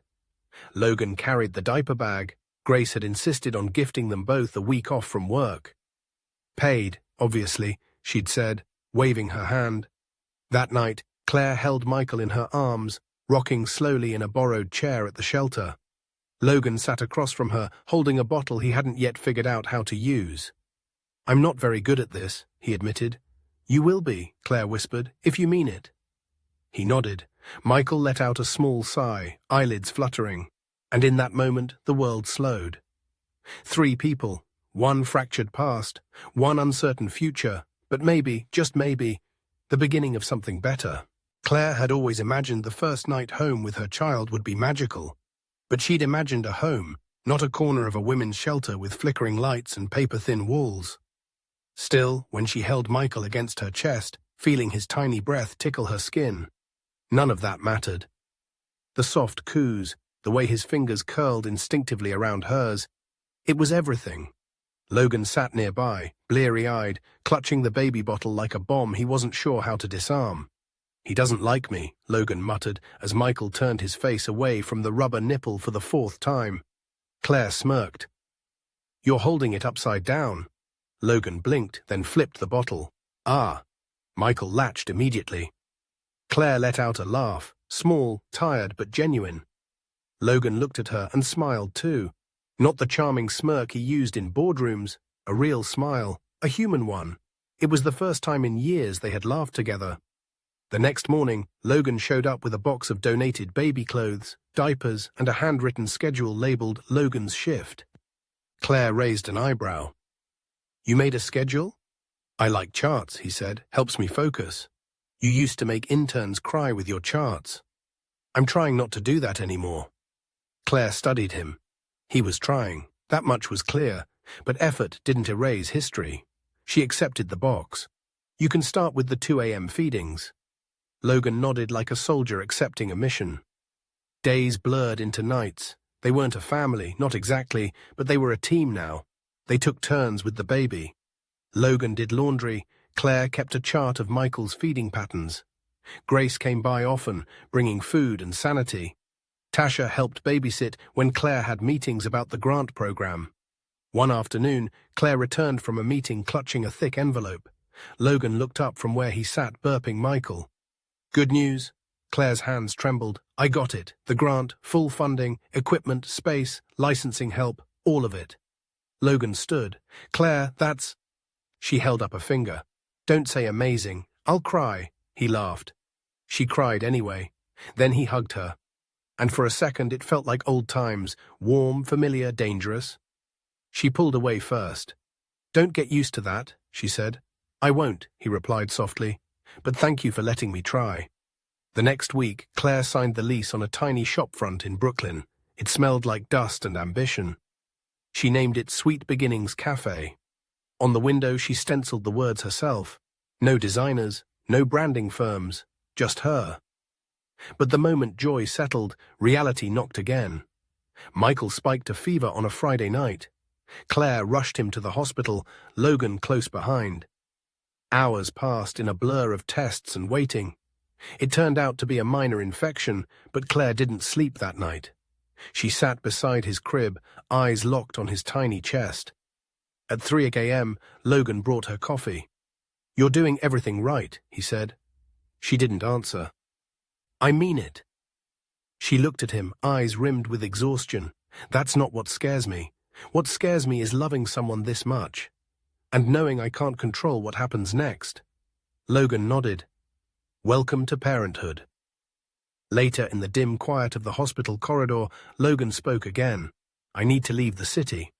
Logan carried the diaper bag. Grace had insisted on gifting them both a week off from work. Paid, obviously, she'd said, waving her hand. That night, Claire held Michael in her arms, rocking slowly in a borrowed chair at the shelter. Logan sat across from her, holding a bottle he hadn't yet figured out how to use. I'm not very good at this, he admitted. You will be, Claire whispered, if you mean it. He nodded. Michael let out a small sigh, eyelids fluttering, and in that moment the world slowed. 3 people, one fractured past, one uncertain future, but maybe, just maybe, the beginning of something better. Claire had always imagined the first night home with her child would be magical, but she'd imagined a home, not a corner of a women's shelter with flickering lights and paper-thin walls. Still, when she held Michael against her chest, feeling his tiny breath tickle her skin, none of that mattered. The soft coos, the way his fingers curled instinctively around hers, it was everything. Logan sat nearby, bleary-eyed, clutching the baby bottle like a bomb he wasn't sure how to disarm. He doesn't like me, Logan muttered as Michael turned his face away from the rubber nipple for the 4th time. Claire smirked. You're holding it upside down. Logan blinked, then flipped the bottle. Ah. Michael latched immediately. Claire let out a laugh, small, tired, but genuine. Logan looked at her and smiled too. Not the charming smirk he used in boardrooms, a real smile, a human one. It was the first time in years they had laughed together. The next morning, Logan showed up with a box of donated baby clothes, diapers, and a handwritten schedule labeled Logan's Shift. Claire raised an eyebrow. You made a schedule? I like charts, he said. Helps me focus. You used to make interns cry with your charts. I'm trying not to do that anymore. Claire studied him. He was trying. That much was clear. But effort didn't erase history. She accepted the box. You can start with the 2 a.m. feedings. Logan nodded like a soldier accepting a mission. Days blurred into nights. They weren't a family, not exactly, but they were a team now. They took turns with the baby. Logan did laundry. Claire kept a chart of Michael's feeding patterns. Grace came by often, bringing food and sanity. Tasha helped babysit when Claire had meetings about the grant program. One afternoon, Claire returned from a meeting clutching a thick envelope. Logan looked up from where he sat burping Michael. Good news. Claire's hands trembled. I got it. The grant, full funding, equipment, space, licensing help, all of it. Logan stood. Claire, that's... She held up a finger. Don't say amazing. I'll cry. He laughed. She cried anyway. Then he hugged her. And for a second it felt like old times, warm, familiar, dangerous. She pulled away first. Don't get used to that, she said. I won't, he replied softly. But thank you for letting me try. The next week, Claire signed the lease on a tiny shopfront in Brooklyn. It smelled like dust and ambition. She named it Sweet Beginnings Cafe. On the window she stenciled the words herself. No designers, no branding firms, just her. But the moment joy settled, reality knocked again. Michael spiked a fever on a Friday night. Claire rushed him to the hospital, Logan close behind. Hours passed in a blur of tests and waiting. It turned out to be a minor infection, but Claire didn't sleep that night. She sat beside his crib, eyes locked on his tiny chest. At 3 a.m., Logan brought her coffee. You're doing everything right, he said. She didn't answer. I mean it. She looked at him, eyes rimmed with exhaustion. That's not what scares me. What scares me is loving someone this much, and knowing I can't control what happens next. Logan nodded. Welcome to parenthood. Later, in the dim quiet of the hospital corridor, Logan spoke again. I need to leave the city.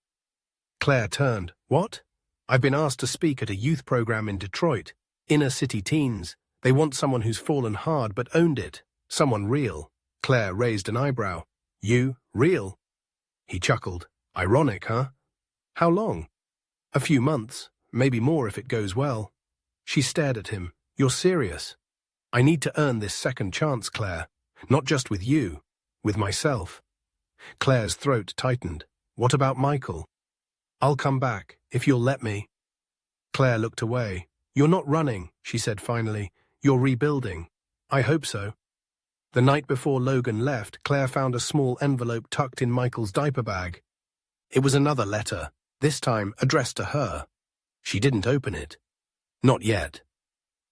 Claire turned. What? I've been asked to speak at a youth program in Detroit. Inner city teens. They want someone who's fallen hard but owned it. Someone real. Claire raised an eyebrow. You, real? He chuckled. Ironic, huh? How long? A few months, maybe more if it goes well. She stared at him. You're serious? I need to earn this second chance, Claire. Not just with you, with myself. Claire's throat tightened. What about Michael? I'll come back, if you'll let me. Claire looked away. You're not running, she said finally. You're rebuilding. I hope so. The night before Logan left, Claire found a small envelope tucked in Michael's diaper bag. It was another letter, this time addressed to her. She didn't open it. Not yet.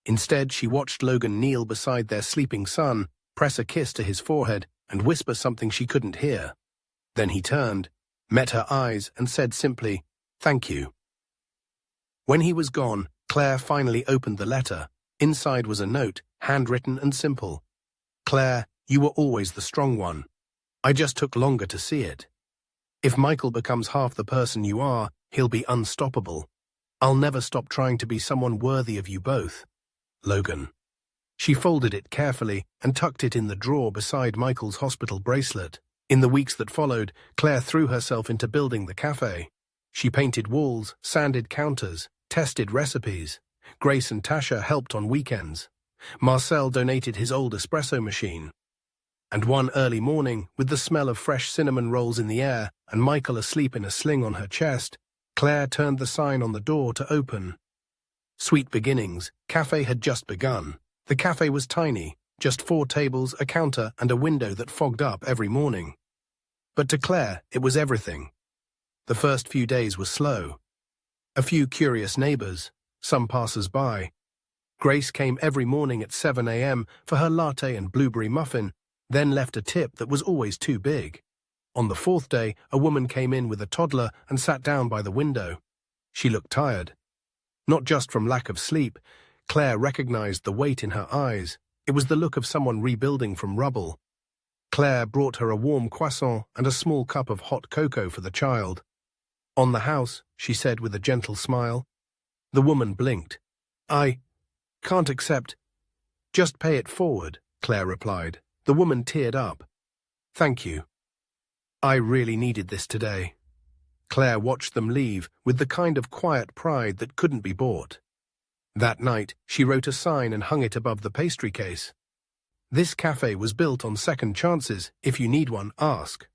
Instead, she watched Logan kneel beside their sleeping son, press a kiss to his forehead, and whisper something she couldn't hear. Then he turned, met her eyes, and said simply, "Thank you." When he was gone, Claire finally opened the letter. Inside was a note, handwritten and simple. Claire, you were always the strong one. I just took longer to see it. If Michael becomes half the person you are, he'll be unstoppable. I'll never stop trying to be someone worthy of you both. Logan. She folded it carefully and tucked it in the drawer beside Michael's hospital bracelet. In the weeks that followed, Claire threw herself into building the cafe. She painted walls, sanded counters, tested recipes. Grace and Tasha helped on weekends. Marcel donated his old espresso machine. And one early morning, with the smell of fresh cinnamon rolls in the air and Michael asleep in a sling on her chest, Claire turned the sign on the door to open. Sweet beginnings, cafe had just begun. The cafe was tiny, just 4 tables, a counter, and a window that fogged up every morning. But to Claire, it was everything. The first few days were slow. A few curious neighbors, some passers-by. Grace came every morning at 7 a.m. for her latte and blueberry muffin, then left a tip that was always too big. On the 4th day, a woman came in with a toddler and sat down by the window. She looked tired. Not just from lack of sleep, Claire recognized the weight in her eyes. It was the look of someone rebuilding from rubble. Claire brought her a warm croissant and a small cup of hot cocoa for the child. On the house, she said with a gentle smile. The woman blinked. I can't accept. Just pay it forward, Claire replied. The woman teared up. Thank you. I really needed this today. Claire watched them leave with the kind of quiet pride that couldn't be bought. That night, she wrote a sign and hung it above the pastry case. This cafe was built on second chances. If you need one, ask.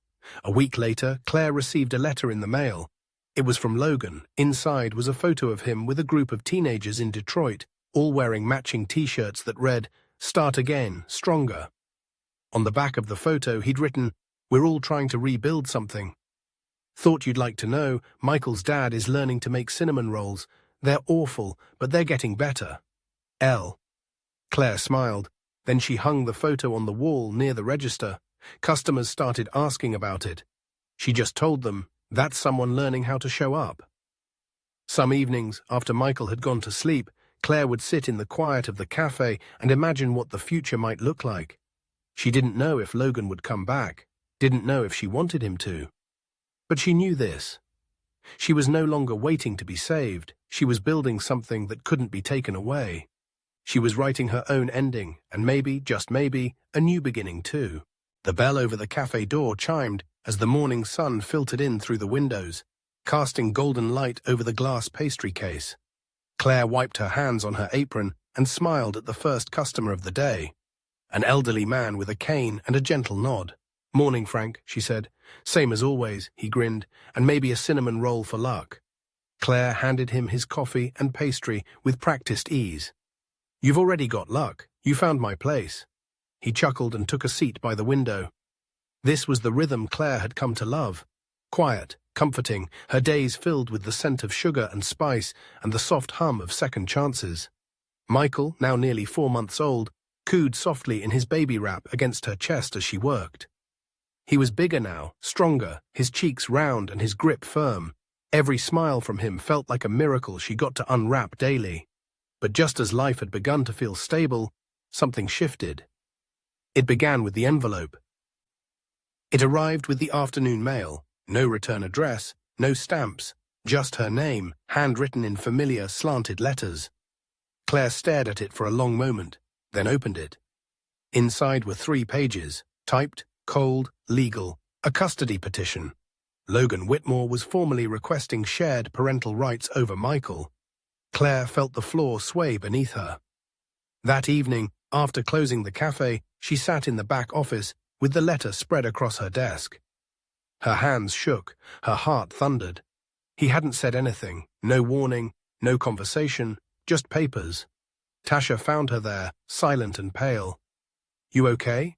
A week later, Claire received a letter in the mail. It was from Logan. Inside was a photo of him with a group of teenagers in Detroit, all wearing matching t-shirts that read, "Start again, stronger." On the back of the photo, he'd written, "We're all trying to rebuild something. Thought you'd like to know, Michael's dad is learning to make cinnamon rolls. They're awful, but they're getting better. L." Claire smiled. Then she hung the photo on the wall near the register. Customers started asking about it. She just told them, that's someone learning how to show up. Some evenings, after Michael had gone to sleep, Claire would sit in the quiet of the cafe and imagine what the future might look like. She didn't know if Logan would come back, didn't know if she wanted him to. But she knew this. She was no longer waiting to be saved. She was building something that couldn't be taken away. She was writing her own ending, and maybe, just maybe, a new beginning too. The bell over the cafe door chimed as the morning sun filtered in through the windows, casting golden light over the glass pastry case. Claire wiped her hands on her apron and smiled at the first customer of the day. An elderly man with a cane and a gentle nod. "Morning, Frank," she said. "Same as always," he grinned, "and maybe a cinnamon roll for luck." Claire handed him his coffee and pastry with practiced ease. "You've already got luck. You found my place." He chuckled and took a seat by the window. This was the rhythm Claire had come to love. Quiet, comforting, her days filled with the scent of sugar and spice and the soft hum of second chances. Michael, now nearly 4 months old, cooed softly in his baby wrap against her chest as she worked. He was bigger now, stronger, his cheeks round and his grip firm. Every smile from him felt like a miracle she got to unwrap daily. But just as life had begun to feel stable, something shifted. It began with the envelope. It arrived with the afternoon mail. No return address, no stamps, just her name, handwritten in familiar, slanted letters. Claire stared at it for a long moment, then opened it. Inside were 3 pages, typed, cold, legal, a custody petition. Logan Whitmore was formally requesting shared parental rights over Michael. Claire felt the floor sway beneath her. That evening, after closing the cafe, she sat in the back office with the letter spread across her desk. Her hands shook, her heart thundered. He hadn't said anything, no warning, no conversation, just papers. Tasha found her there, silent and pale. "You okay?"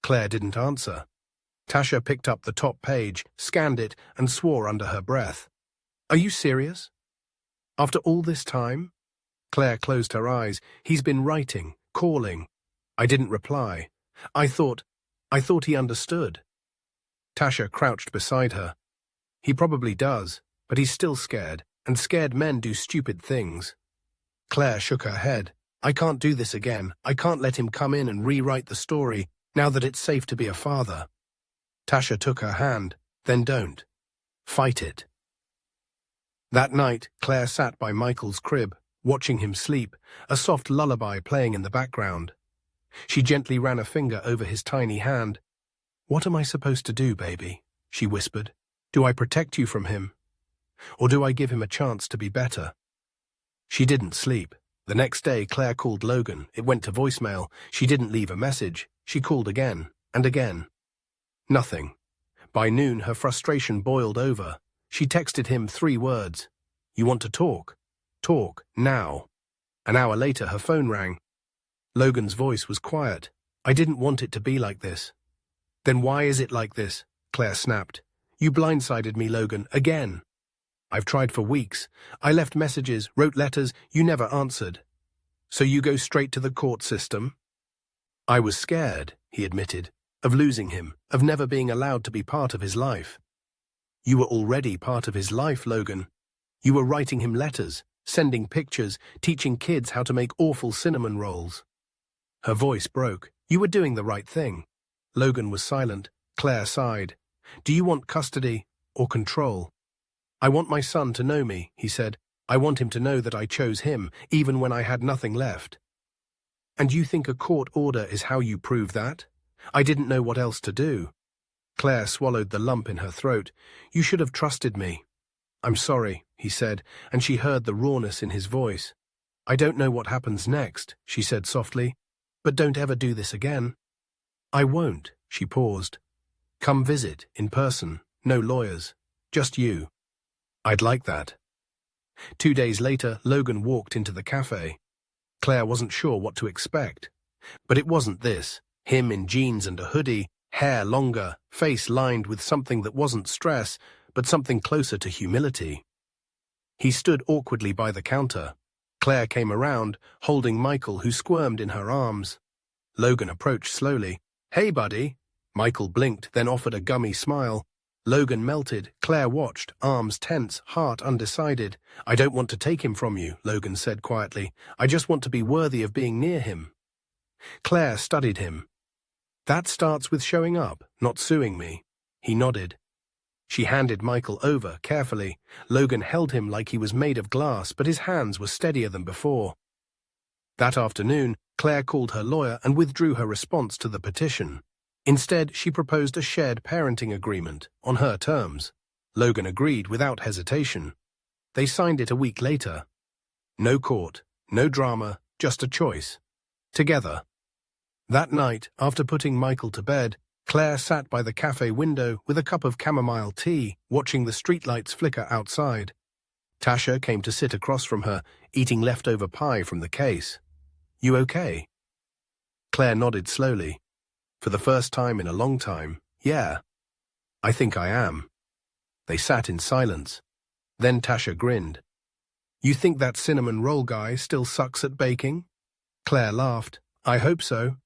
Claire didn't answer. Tasha picked up the top page, scanned it, and swore under her breath. "Are you serious? After all this time?" Claire closed her eyes. "He's been writing, calling. I didn't reply. I thought he understood." Tasha crouched beside her. "He probably does, but he's still scared, and scared men do stupid things." Claire shook her head. "I can't do this again. I can't let him come in and rewrite the story now that it's safe to be a father." Tasha took her hand. "Then don't. Fight it." That night, Claire sat by Michael's crib, watching him sleep, a soft lullaby playing in the background. She gently ran a finger over his tiny hand. "What am I supposed to do, baby?" she whispered. "Do I protect you from him? Or do I give him a chance to be better?" She didn't sleep. The next day, Claire called Logan. It went to voicemail. She didn't leave a message. She called again and again. Nothing. By noon, her frustration boiled over. She texted him 3 words. "You want to talk? Talk, now." An hour later, her phone rang. Logan's voice was quiet. "I didn't want it to be like this." "Then why is it like this?" Claire snapped. "You blindsided me, Logan, again." "I've tried for weeks. I left messages, wrote letters, you never answered." "So you go straight to the court system?" "I was scared," he admitted, "of losing him, of never being allowed to be part of his life." "You were already part of his life, Logan. You were writing him letters, sending pictures, teaching kids how to make awful cinnamon rolls." Her voice broke. "You were doing the right thing." Logan was silent. Claire sighed. "Do you want custody or control?" "I want my son to know me," he said. "I want him to know that I chose him, even when I had nothing left." "And you think a court order is how you prove that?" "I didn't know what else to do." Claire swallowed the lump in her throat. "You should have trusted me." "I'm sorry," he said, and she heard the rawness in his voice. "I don't know what happens next," she said softly, "but don't ever do this again." "I won't," she paused. "Come visit, in person, no lawyers, just you." "I'd like that." 2 days later, Logan walked into the cafe. Claire wasn't sure what to expect. But it wasn't this. Him in jeans and a hoodie, hair longer, face lined with something that wasn't stress, but something closer to humility. He stood awkwardly by the counter. Claire came around, holding Michael, who squirmed in her arms. Logan approached slowly. "Hey, buddy." Michael blinked, then offered a gummy smile. Logan melted. Claire watched, arms tense, heart undecided. "I don't want to take him from you," Logan said quietly. "I just want to be worthy of being near him." Claire studied him. "That starts with showing up, not suing me." He nodded. She handed Michael over, carefully. Logan held him like he was made of glass, but his hands were steadier than before. That afternoon, Claire called her lawyer and withdrew her response to the petition. Instead, she proposed a shared parenting agreement, on her terms. Logan agreed without hesitation. They signed it a week later. No court, no drama, just a choice. Together. That night, after putting Michael to bed, Claire sat by the cafe window with a cup of chamomile tea, watching the streetlights flicker outside. Tasha came to sit across from her, eating leftover pie from the case. "You okay?" Claire nodded slowly. "For the first time in a long time, yeah. I think I am." They sat in silence. Then Tasha grinned. "You think that cinnamon roll guy still sucks at baking?" Claire laughed. "I hope so."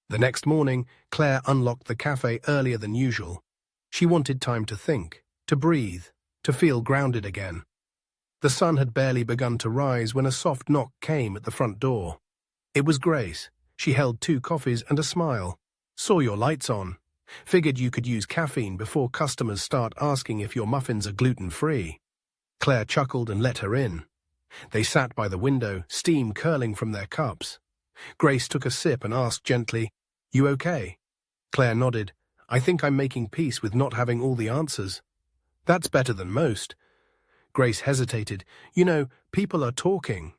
The next morning, Claire unlocked the cafe earlier than usual. She wanted time to think, to breathe, to feel grounded again. The sun had barely begun to rise when a soft knock came at the front door. It was Grace. She held 2 coffees and a smile. "Saw your lights on. Figured you could use caffeine before customers start asking if your muffins are gluten-free." Claire chuckled and let her in. They sat by the window, steam curling from their cups. Grace took a sip and asked gently, "You okay?" Claire nodded. "I think I'm making peace with not having all the answers." That's better than most. Grace hesitated. You know, people are talking.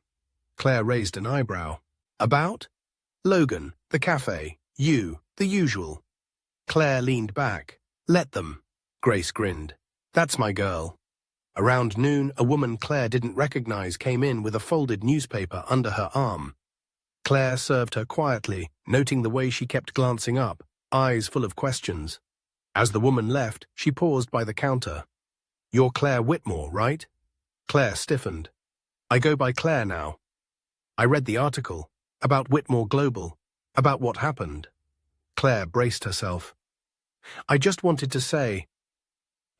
Claire raised an eyebrow. About? Logan, the cafe, you, the usual. Claire leaned back. Let them. Grace grinned. That's my girl. Around noon, a woman Claire didn't recognize came in with a folded newspaper under her arm. Claire served her quietly, noting the way she kept glancing up, eyes full of questions. As the woman left, she paused by the counter. You're Claire Whitmore, right? Claire stiffened. I go by Claire now. I read the article, about Whitmore Global, about what happened. Claire braced herself. I just wanted to say,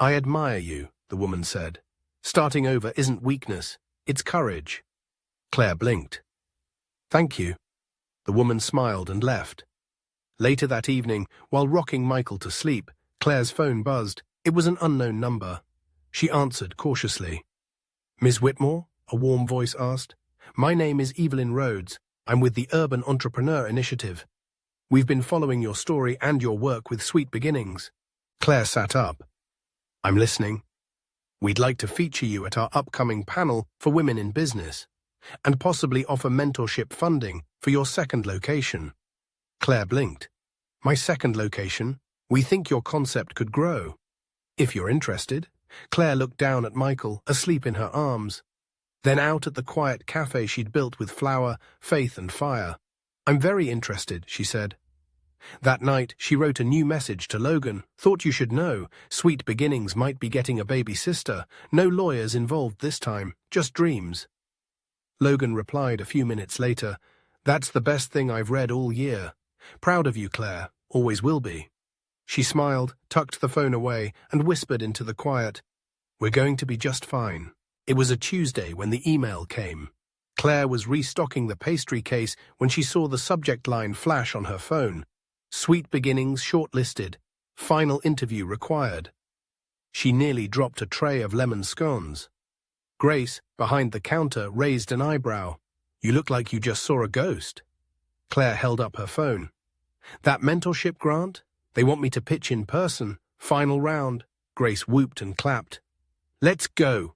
I admire you, the woman said. Starting over isn't weakness, it's courage. Claire blinked. Thank you. The woman smiled and left. Later that evening, while rocking Michael to sleep, Claire's phone buzzed. It was an unknown number. She answered cautiously. Miss Whitmore? A warm voice asked. My name is Evelyn Rhodes. I'm with the Urban Entrepreneur Initiative. We've been following your story and your work with Sweet Beginnings. Claire sat up. I'm listening. We'd like to feature you at our upcoming panel for women in business, and possibly offer mentorship funding for your second location. Claire blinked. My second location? We think your concept could grow. If you're interested. Claire looked down at Michael, asleep in her arms. Then out at the quiet cafe she'd built with flour, faith and fire. I'm very interested, she said. That night, she wrote a new message to Logan. Thought you should know, Sweet Beginnings might be getting a baby sister. No lawyers involved this time, just dreams. Logan replied a few minutes later, That's the best thing I've read all year. Proud of you, Claire. Always will be. She smiled, tucked the phone away, and whispered into the quiet, We're going to be just fine. It was a Tuesday when the email came. Claire was restocking the pastry case when she saw the subject line flash on her phone. Sweet Beginnings shortlisted. Final interview required. She nearly dropped a tray of lemon scones. Grace, behind the counter, raised an eyebrow. You look like you just saw a ghost. Claire held up her phone. That mentorship grant? They want me to pitch in person. Final round. Grace whooped and clapped. Let's go.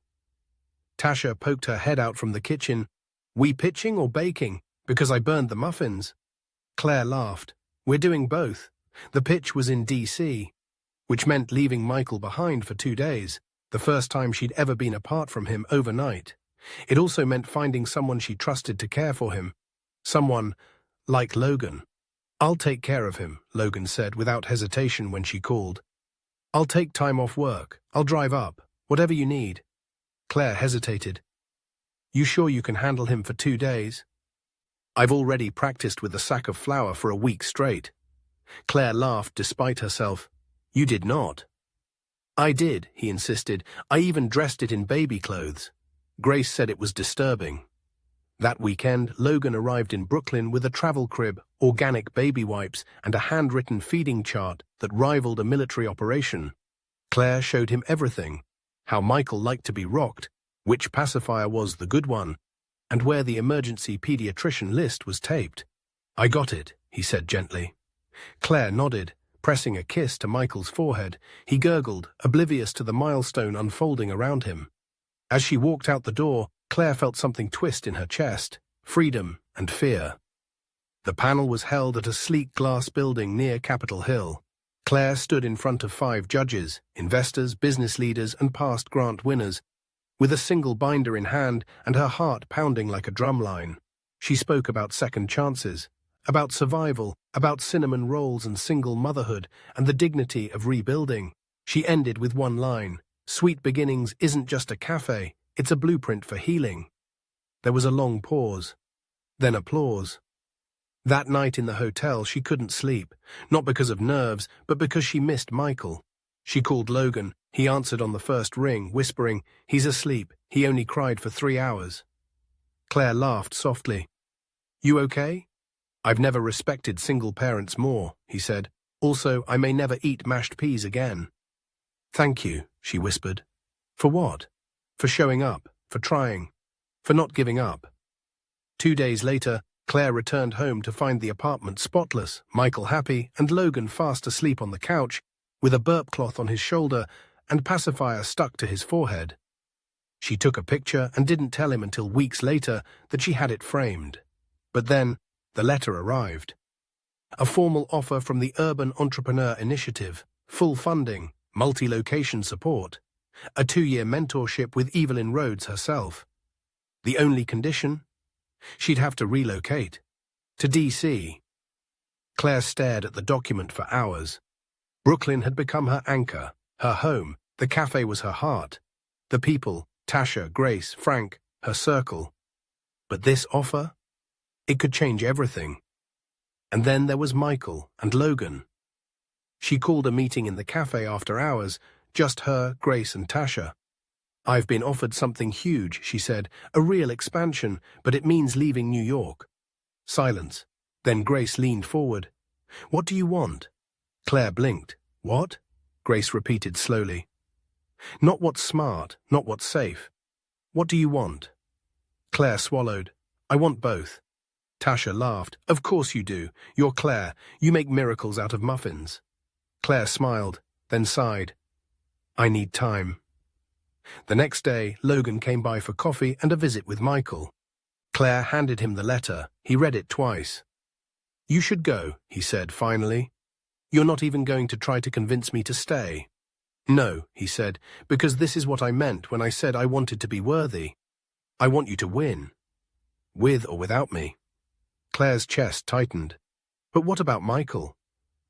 Tasha poked her head out from the kitchen. We pitching or baking? Because I burned the muffins. Claire laughed. We're doing both. The pitch was in D.C., which meant leaving Michael behind for 2 days, the first time she'd ever been apart from him overnight. It also meant finding someone she trusted to care for him. Someone like Logan. I'll take care of him, Logan said without hesitation when she called. I'll take time off work. I'll drive up. Whatever you need. Claire hesitated. You sure you can handle him for 2 days? I've already practiced with a sack of flour for a week straight. Claire laughed despite herself. You did not. I did, he insisted. I even dressed it in baby clothes. Grace said it was disturbing. That weekend, Logan arrived in Brooklyn with a travel crib, organic baby wipes, and a handwritten feeding chart that rivaled a military operation. Claire showed him everything, how Michael liked to be rocked, which pacifier was the good one, and where the emergency pediatrician list was taped. I got it, he said gently. Claire nodded, pressing a kiss to Michael's forehead. He gurgled, oblivious to the milestone unfolding around him. As she walked out the door, Claire felt something twist in her chest, freedom and fear. The panel was held at a sleek glass building near Capitol Hill. Claire stood in front of 5 judges, investors, business leaders, and past grant winners, with a single binder in hand and her heart pounding like a drumline. She spoke about second chances, about survival, about cinnamon rolls and single motherhood, and the dignity of rebuilding. She ended with one line, Sweet Beginnings isn't just a cafe, it's a blueprint for healing. There was a long pause, then applause. That night in the hotel she couldn't sleep, not because of nerves, but because she missed Michael. She called Logan. He answered on the first ring, whispering, He's asleep, he only cried for 3 hours. Claire laughed softly. You okay? I've never respected single parents more, he said. Also, I may never eat mashed peas again. Thank you, she whispered. For what? For showing up, for trying, for not giving up. 2 days later, Claire returned home to find the apartment spotless, Michael happy, and Logan fast asleep on the couch, with a burp cloth on his shoulder and pacifier stuck to his forehead. She took a picture and didn't tell him until weeks later that she had it framed. But then, the letter arrived. A formal offer from the Urban Entrepreneur Initiative, full funding, multi-location support, a 2-year mentorship with Evelyn Rhodes herself. The only condition? She'd have to relocate. To D.C. Claire stared at the document for hours. Brooklyn had become her anchor, her home. The cafe was her heart. The people, Tasha, Grace, Frank, her circle. But this offer? It could change everything. And then there was Michael and Logan. She called a meeting in the cafe after hours, just her, Grace, and Tasha. "I've been offered something huge," she said, "a real expansion, but it means leaving New York." Silence. Then Grace leaned forward. "What do you want?" Claire blinked. "What?" Grace repeated slowly. "Not what's smart, not what's safe. What do you want?" Claire swallowed. "I want both." Tasha laughed. "Of course you do. You're Claire. You make miracles out of muffins." Claire smiled, then sighed. "I need time." The next day, Logan came by for coffee and a visit with Michael. Claire handed him the letter. He read it twice. "You should go," he said finally. "You're not even going to try to convince me to stay." "No," he said, "because this is what I meant when I said I wanted to be worthy. I want you to win. With or without me." Claire's chest tightened. "But what about Michael?"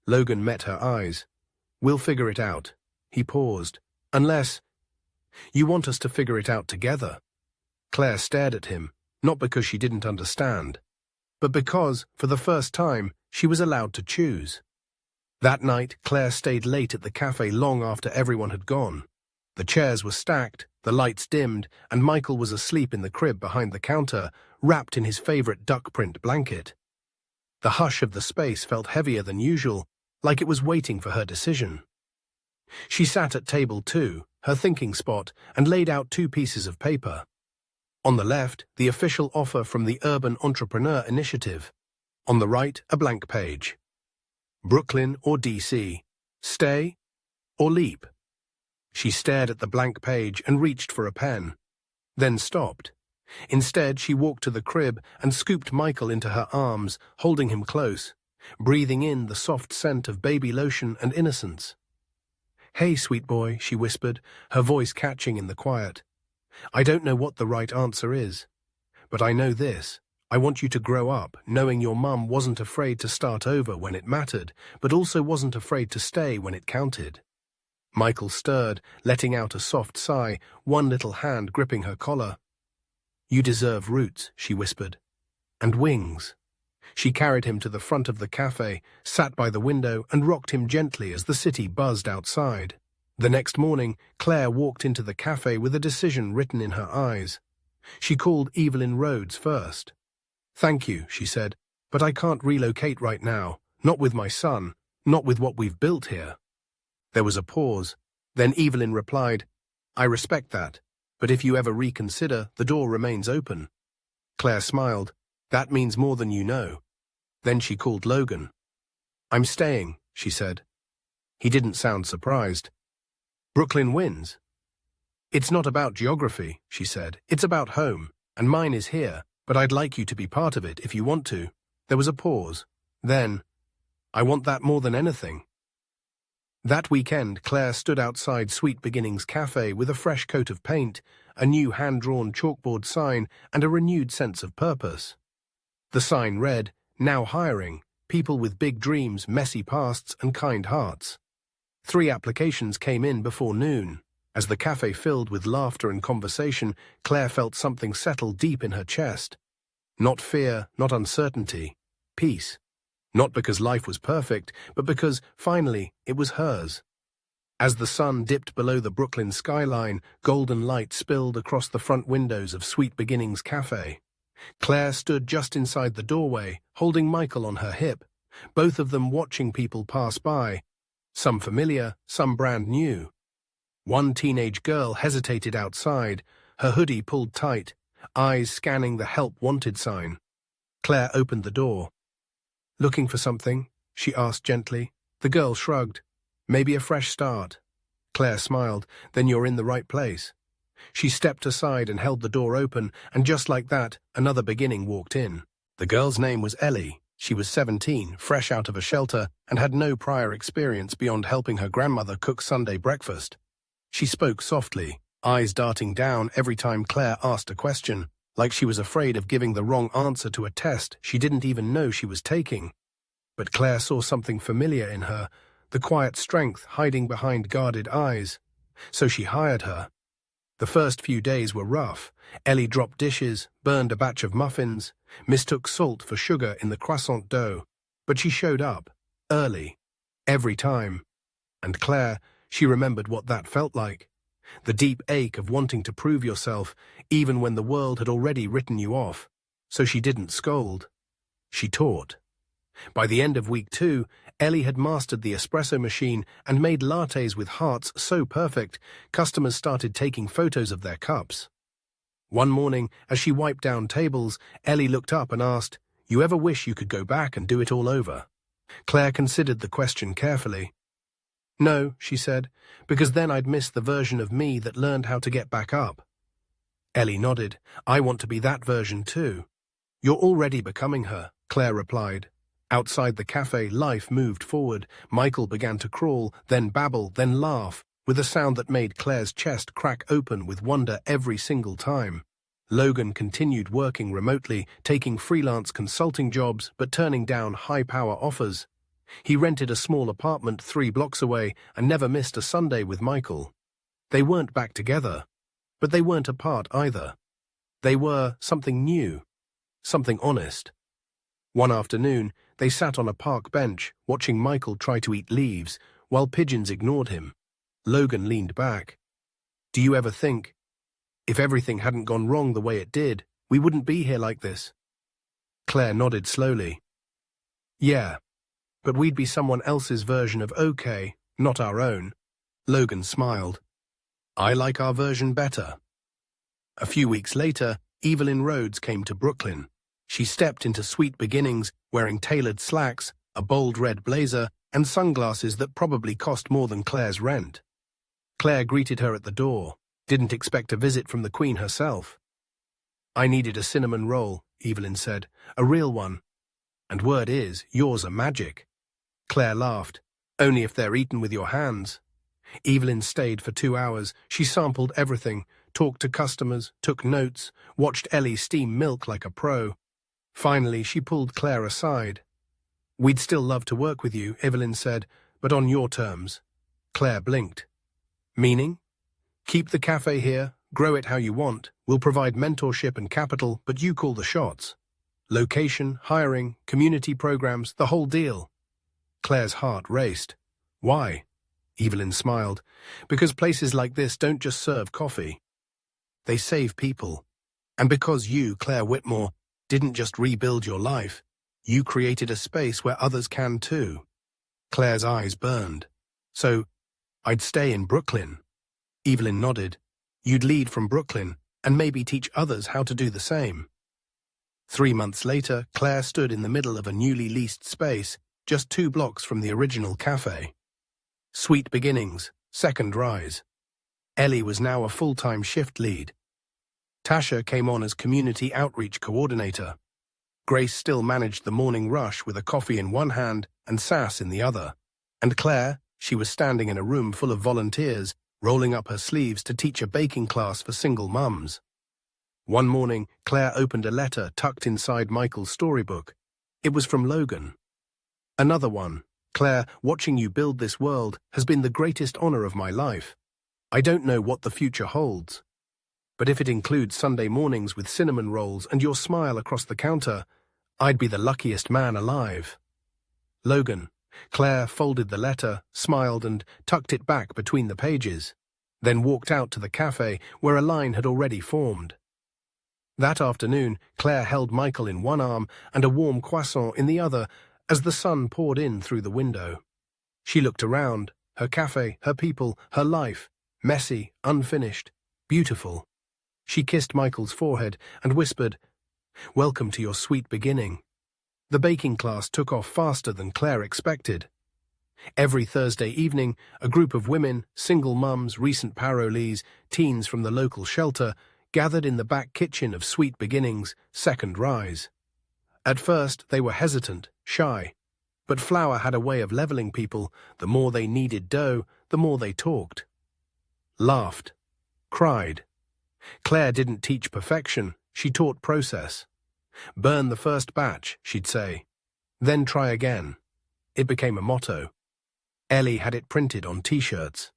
Logan met her eyes. "We'll figure it out." He paused. "Unless you want us to figure it out together." Claire stared at him, not because she didn't understand, but because, for the first time, she was allowed to choose. That night, Claire stayed late at the cafe long after everyone had gone. The chairs were stacked, the lights dimmed, and Michael was asleep in the crib behind the counter, wrapped in his favorite duck print blanket. The hush of the space felt heavier than usual, like it was waiting for her decision. She sat at table 2, her thinking spot, and laid out 2 pieces of paper. On the left, the official offer from the Urban Entrepreneur Initiative. On the right, a blank page. Brooklyn or D.C. Stay or leap? She stared at the blank page and reached for a pen, then stopped. Instead, she walked to the crib and scooped Michael into her arms, holding him close, breathing in the soft scent of baby lotion and innocence. "Hey, sweet boy," she whispered, her voice catching in the quiet. "I don't know what the right answer is, but I know this. I want you to grow up knowing your mum wasn't afraid to start over when it mattered, but also wasn't afraid to stay when it counted." Michael stirred, letting out a soft sigh, one little hand gripping her collar. "You deserve roots," she whispered. "And wings." She carried him to the front of the cafe, sat by the window, and rocked him gently as the city buzzed outside. The next morning, Claire walked into the cafe with a decision written in her eyes. She called Evelyn Rhodes first. "Thank you," she said, "but I can't relocate right now, not with my son, not with what we've built here." There was a pause. Then Evelyn replied, "I respect that, but if you ever reconsider, the door remains open." Claire smiled. "That means more than you know." Then she called Logan. "I'm staying," she said. He didn't sound surprised. "Brooklyn wins." "It's not about geography," she said. "It's about home, and mine is here, but I'd like you to be part of it if you want to." There was a pause. Then, "I want that more than anything." That weekend, Claire stood outside Sweet Beginnings Cafe with a fresh coat of paint, a new hand-drawn chalkboard sign, and a renewed sense of purpose. The sign read, "Now hiring, people with big dreams, messy pasts, and kind hearts." 3 applications came in before noon. As the cafe filled with laughter and conversation, Claire felt something settle deep in her chest. Not fear, not uncertainty, peace. Not because life was perfect, but because, finally, it was hers. As the sun dipped below the Brooklyn skyline, golden light spilled across the front windows of Sweet Beginnings Cafe. Claire stood just inside the doorway, holding Michael on her hip, both of them watching people pass by, some familiar, some brand new. One teenage girl hesitated outside, her hoodie pulled tight, eyes scanning the help wanted sign. Claire opened the door. "Looking for something?" she asked gently. The girl shrugged. "Maybe a fresh start." Claire smiled. Then you're in the right place. She stepped aside and held the door open, and just like that, another beginning walked in. The girl's name was Ellie. She was 17, fresh out of a shelter, and had no prior experience beyond helping her grandmother cook Sunday breakfast. She spoke softly, eyes darting down every time Claire asked a question, like she was afraid of giving the wrong answer to a test she didn't even know she was taking. But Claire saw something familiar in her, the quiet strength hiding behind guarded eyes. So she hired her. The first few days were rough. Ellie dropped dishes, burned a batch of muffins, mistook salt for sugar in the croissant dough. But she showed up, early, every time. And Claire, she remembered what that felt like. The deep ache of wanting to prove yourself, even when the world had already written you off. So she didn't scold. She taught. By the end of week 2, Ellie had mastered the espresso machine and made lattes with hearts so perfect, customers started taking photos of their cups. One morning, as she wiped down tables, Ellie looked up and asked, "You ever wish you could go back and do it all over?" Claire considered the question carefully. "No," she said, "because then I'd miss the version of me that learned how to get back up." Ellie nodded. "I want to be that version too." "You're already becoming her," Claire replied. Outside the cafe, life moved forward. Michael began to crawl, then babble, then laugh, with a sound that made Claire's chest crack open with wonder every single time. Logan continued working remotely, taking freelance consulting jobs but turning down high-power offers. He rented a small apartment 3 blocks away and never missed a Sunday with Michael. They weren't back together, but they weren't apart either. They were something new, something honest. One afternoon, they sat on a park bench, watching Michael try to eat leaves, while pigeons ignored him. Logan leaned back. "Do you ever think, if everything hadn't gone wrong the way it did, we wouldn't be here like this?" Claire nodded slowly. "Yeah, but we'd be someone else's version of okay, not our own." Logan smiled. "I like our version better." A few weeks later, Evelyn Rhodes came to Brooklyn. She stepped into Sweet Beginnings, wearing tailored slacks, a bold red blazer, and sunglasses that probably cost more than Claire's rent. Claire greeted her at the door, didn't expect a visit from the Queen herself. "I needed a cinnamon roll," Evelyn said, "a real one. And word is, yours are magic." Claire laughed. "Only if they're eaten with your hands." Evelyn stayed for 2 hours. She sampled everything, talked to customers, took notes, watched Ellie steam milk like a pro. Finally, she pulled Claire aside. "We'd still love to work with you," Evelyn said, "but on your terms." Claire blinked. "Meaning? Keep the cafe here, grow it how you want. We'll provide mentorship and capital, but you call the shots. Location, hiring, community programs, the whole deal." Claire's heart raced. "Why?" Evelyn smiled. "Because places like this don't just serve coffee. They save people. And because you, Claire Whitmore, didn't just rebuild your life, you created a space where others can too." Claire's eyes burned. "So, I'd stay in Brooklyn?" Evelyn nodded. "You'd lead from Brooklyn, and maybe teach others how to do the same." 3 months later, Claire stood in the middle of a newly leased space, just 2 blocks from the original cafe. Sweet Beginnings, second rise. Ellie was now a full-time shift lead. Tasha came on as community outreach coordinator. Grace still managed the morning rush with a coffee in one hand and sass in the other. And Claire, she was standing in a room full of volunteers, rolling up her sleeves to teach a baking class for single mums. One morning, Claire opened a letter tucked inside Michael's storybook. It was from Logan. "Another one. Claire, watching you build this world has been the greatest honor of my life. I don't know what the future holds. But if it includes Sunday mornings with cinnamon rolls and your smile across the counter, I'd be the luckiest man alive." Logan. Claire folded the letter, smiled and tucked it back between the pages, then walked out to the cafe where a line had already formed. That afternoon, Claire held Michael in one arm and a warm croissant in the other as the sun poured in through the window. She looked around, her cafe, her people, her life, messy, unfinished, beautiful. She kissed Michael's forehead and whispered, "Welcome to your sweet beginning." The baking class took off faster than Claire expected. Every Thursday evening, a group of women, single mums, recent parolees, teens from the local shelter, gathered in the back kitchen of Sweet Beginnings, Second Rise. At first, they were hesitant, shy. But flour had a way of leveling people. The more they kneaded dough, the more they talked. Laughed. Cried. Claire didn't teach perfection, she taught process. Burn the first batch, she'd say. Then try again. It became a motto. Ellie had it printed on T-shirts.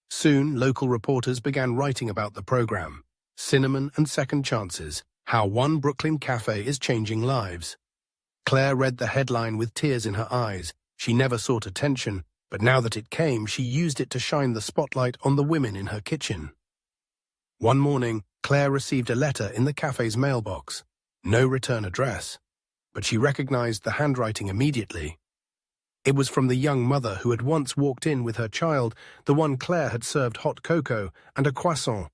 Soon, local reporters began writing about the program. Cinnamon and Second Chances, how one Brooklyn cafe is changing lives. Claire read the headline with tears in her eyes. She never sought attention, but now that it came, she used it to shine the spotlight on the women in her kitchen. One morning, Claire received a letter in the cafe's mailbox. No return address. But she recognized the handwriting immediately. It was from the young mother who had once walked in with her child, the one Claire had served hot cocoa and a croissant.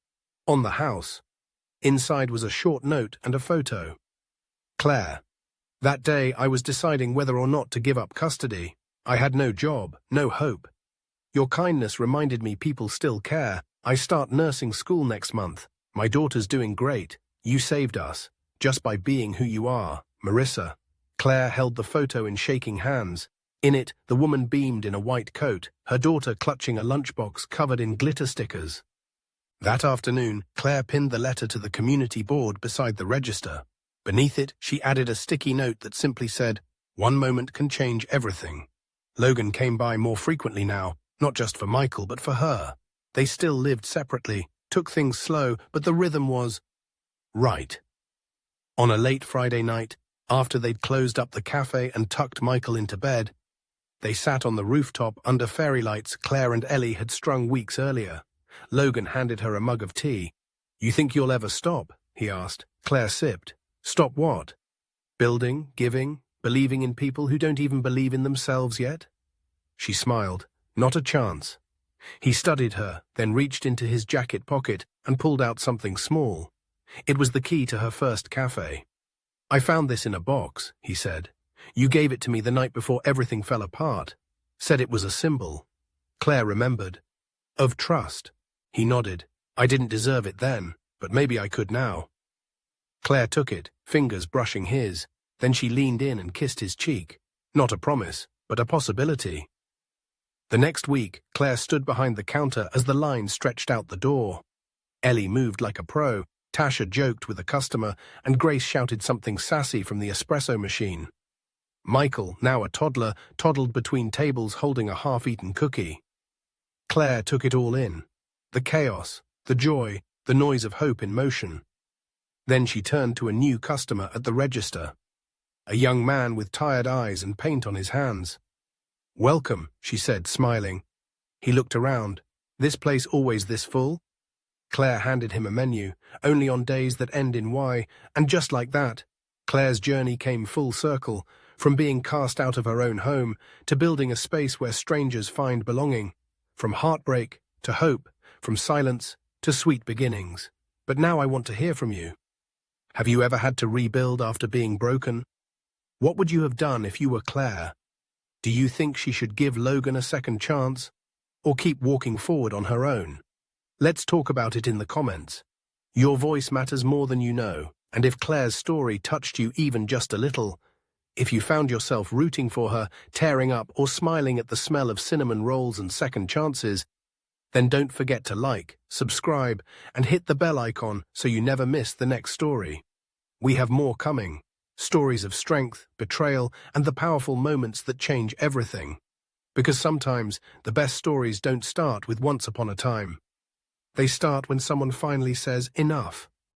On the house. Inside was a short note and a photo. Claire. That day I was deciding whether or not to give up custody. I had no job, no hope. Your kindness reminded me people still care. I start nursing school next month. My daughter's doing great. You saved us. Just by being who you are, Marissa. Claire held the photo in shaking hands. In it, the woman beamed in a white coat, her daughter clutching a lunchbox covered in glitter stickers. That afternoon, Claire pinned the letter to the community board beside the register. Beneath it, she added a sticky note that simply said, "One moment can change everything." Logan came by more frequently now, not just for Michael, but for her. They still lived separately, took things slow, but the rhythm was right. On a late Friday night, after they'd closed up the cafe and tucked Michael into bed, they sat on the rooftop under fairy lights Claire and Ellie had strung weeks earlier. Logan handed her a mug of tea. "You think you'll ever stop?" he asked. Claire sipped. "Stop what?" "Building, giving, believing in people who don't even believe in themselves yet?" She smiled. "Not a chance." He studied her, then reached into his jacket pocket and pulled out something small. It was the key to her first cafe. "I found this in a box," he said. "You gave it to me the night before everything fell apart. Said it was a symbol." Claire remembered. "Of trust." He nodded. "I didn't deserve it then, but maybe I could now." Claire took it, fingers brushing his. Then she leaned in and kissed his cheek. Not a promise, but a possibility. The next week, Claire stood behind the counter as the line stretched out the door. Ellie moved like a pro, Tasha joked with a customer, and Grace shouted something sassy from the espresso machine. Michael, now a toddler, toddled between tables holding a half-eaten cookie. Claire took it all in. The chaos, the joy, the noise of hope in motion. Then she turned to a new customer at the register. A young man with tired eyes and paint on his hands. "Welcome," she said, smiling. He looked around. "This place always this full?" Claire handed him a menu, only on days that end in Y, and just like that, Claire's journey came full circle, from being cast out of her own home to building a space where strangers find belonging, from heartbreak to hope, from silence to sweet beginnings. But now I want to hear from you. Have you ever had to rebuild after being broken? What would you have done if you were Claire? Do you think she should give Logan a second chance, or keep walking forward on her own? Let's talk about it in the comments. Your voice matters more than you know, and if Claire's story touched you even just a little, if you found yourself rooting for her, tearing up, or smiling at the smell of cinnamon rolls and second chances, then don't forget to like, subscribe, and hit the bell icon so you never miss the next story. We have more coming. Stories of strength, betrayal, and the powerful moments that change everything. Because sometimes the best stories don't start with once upon a time. They start when someone finally says enough.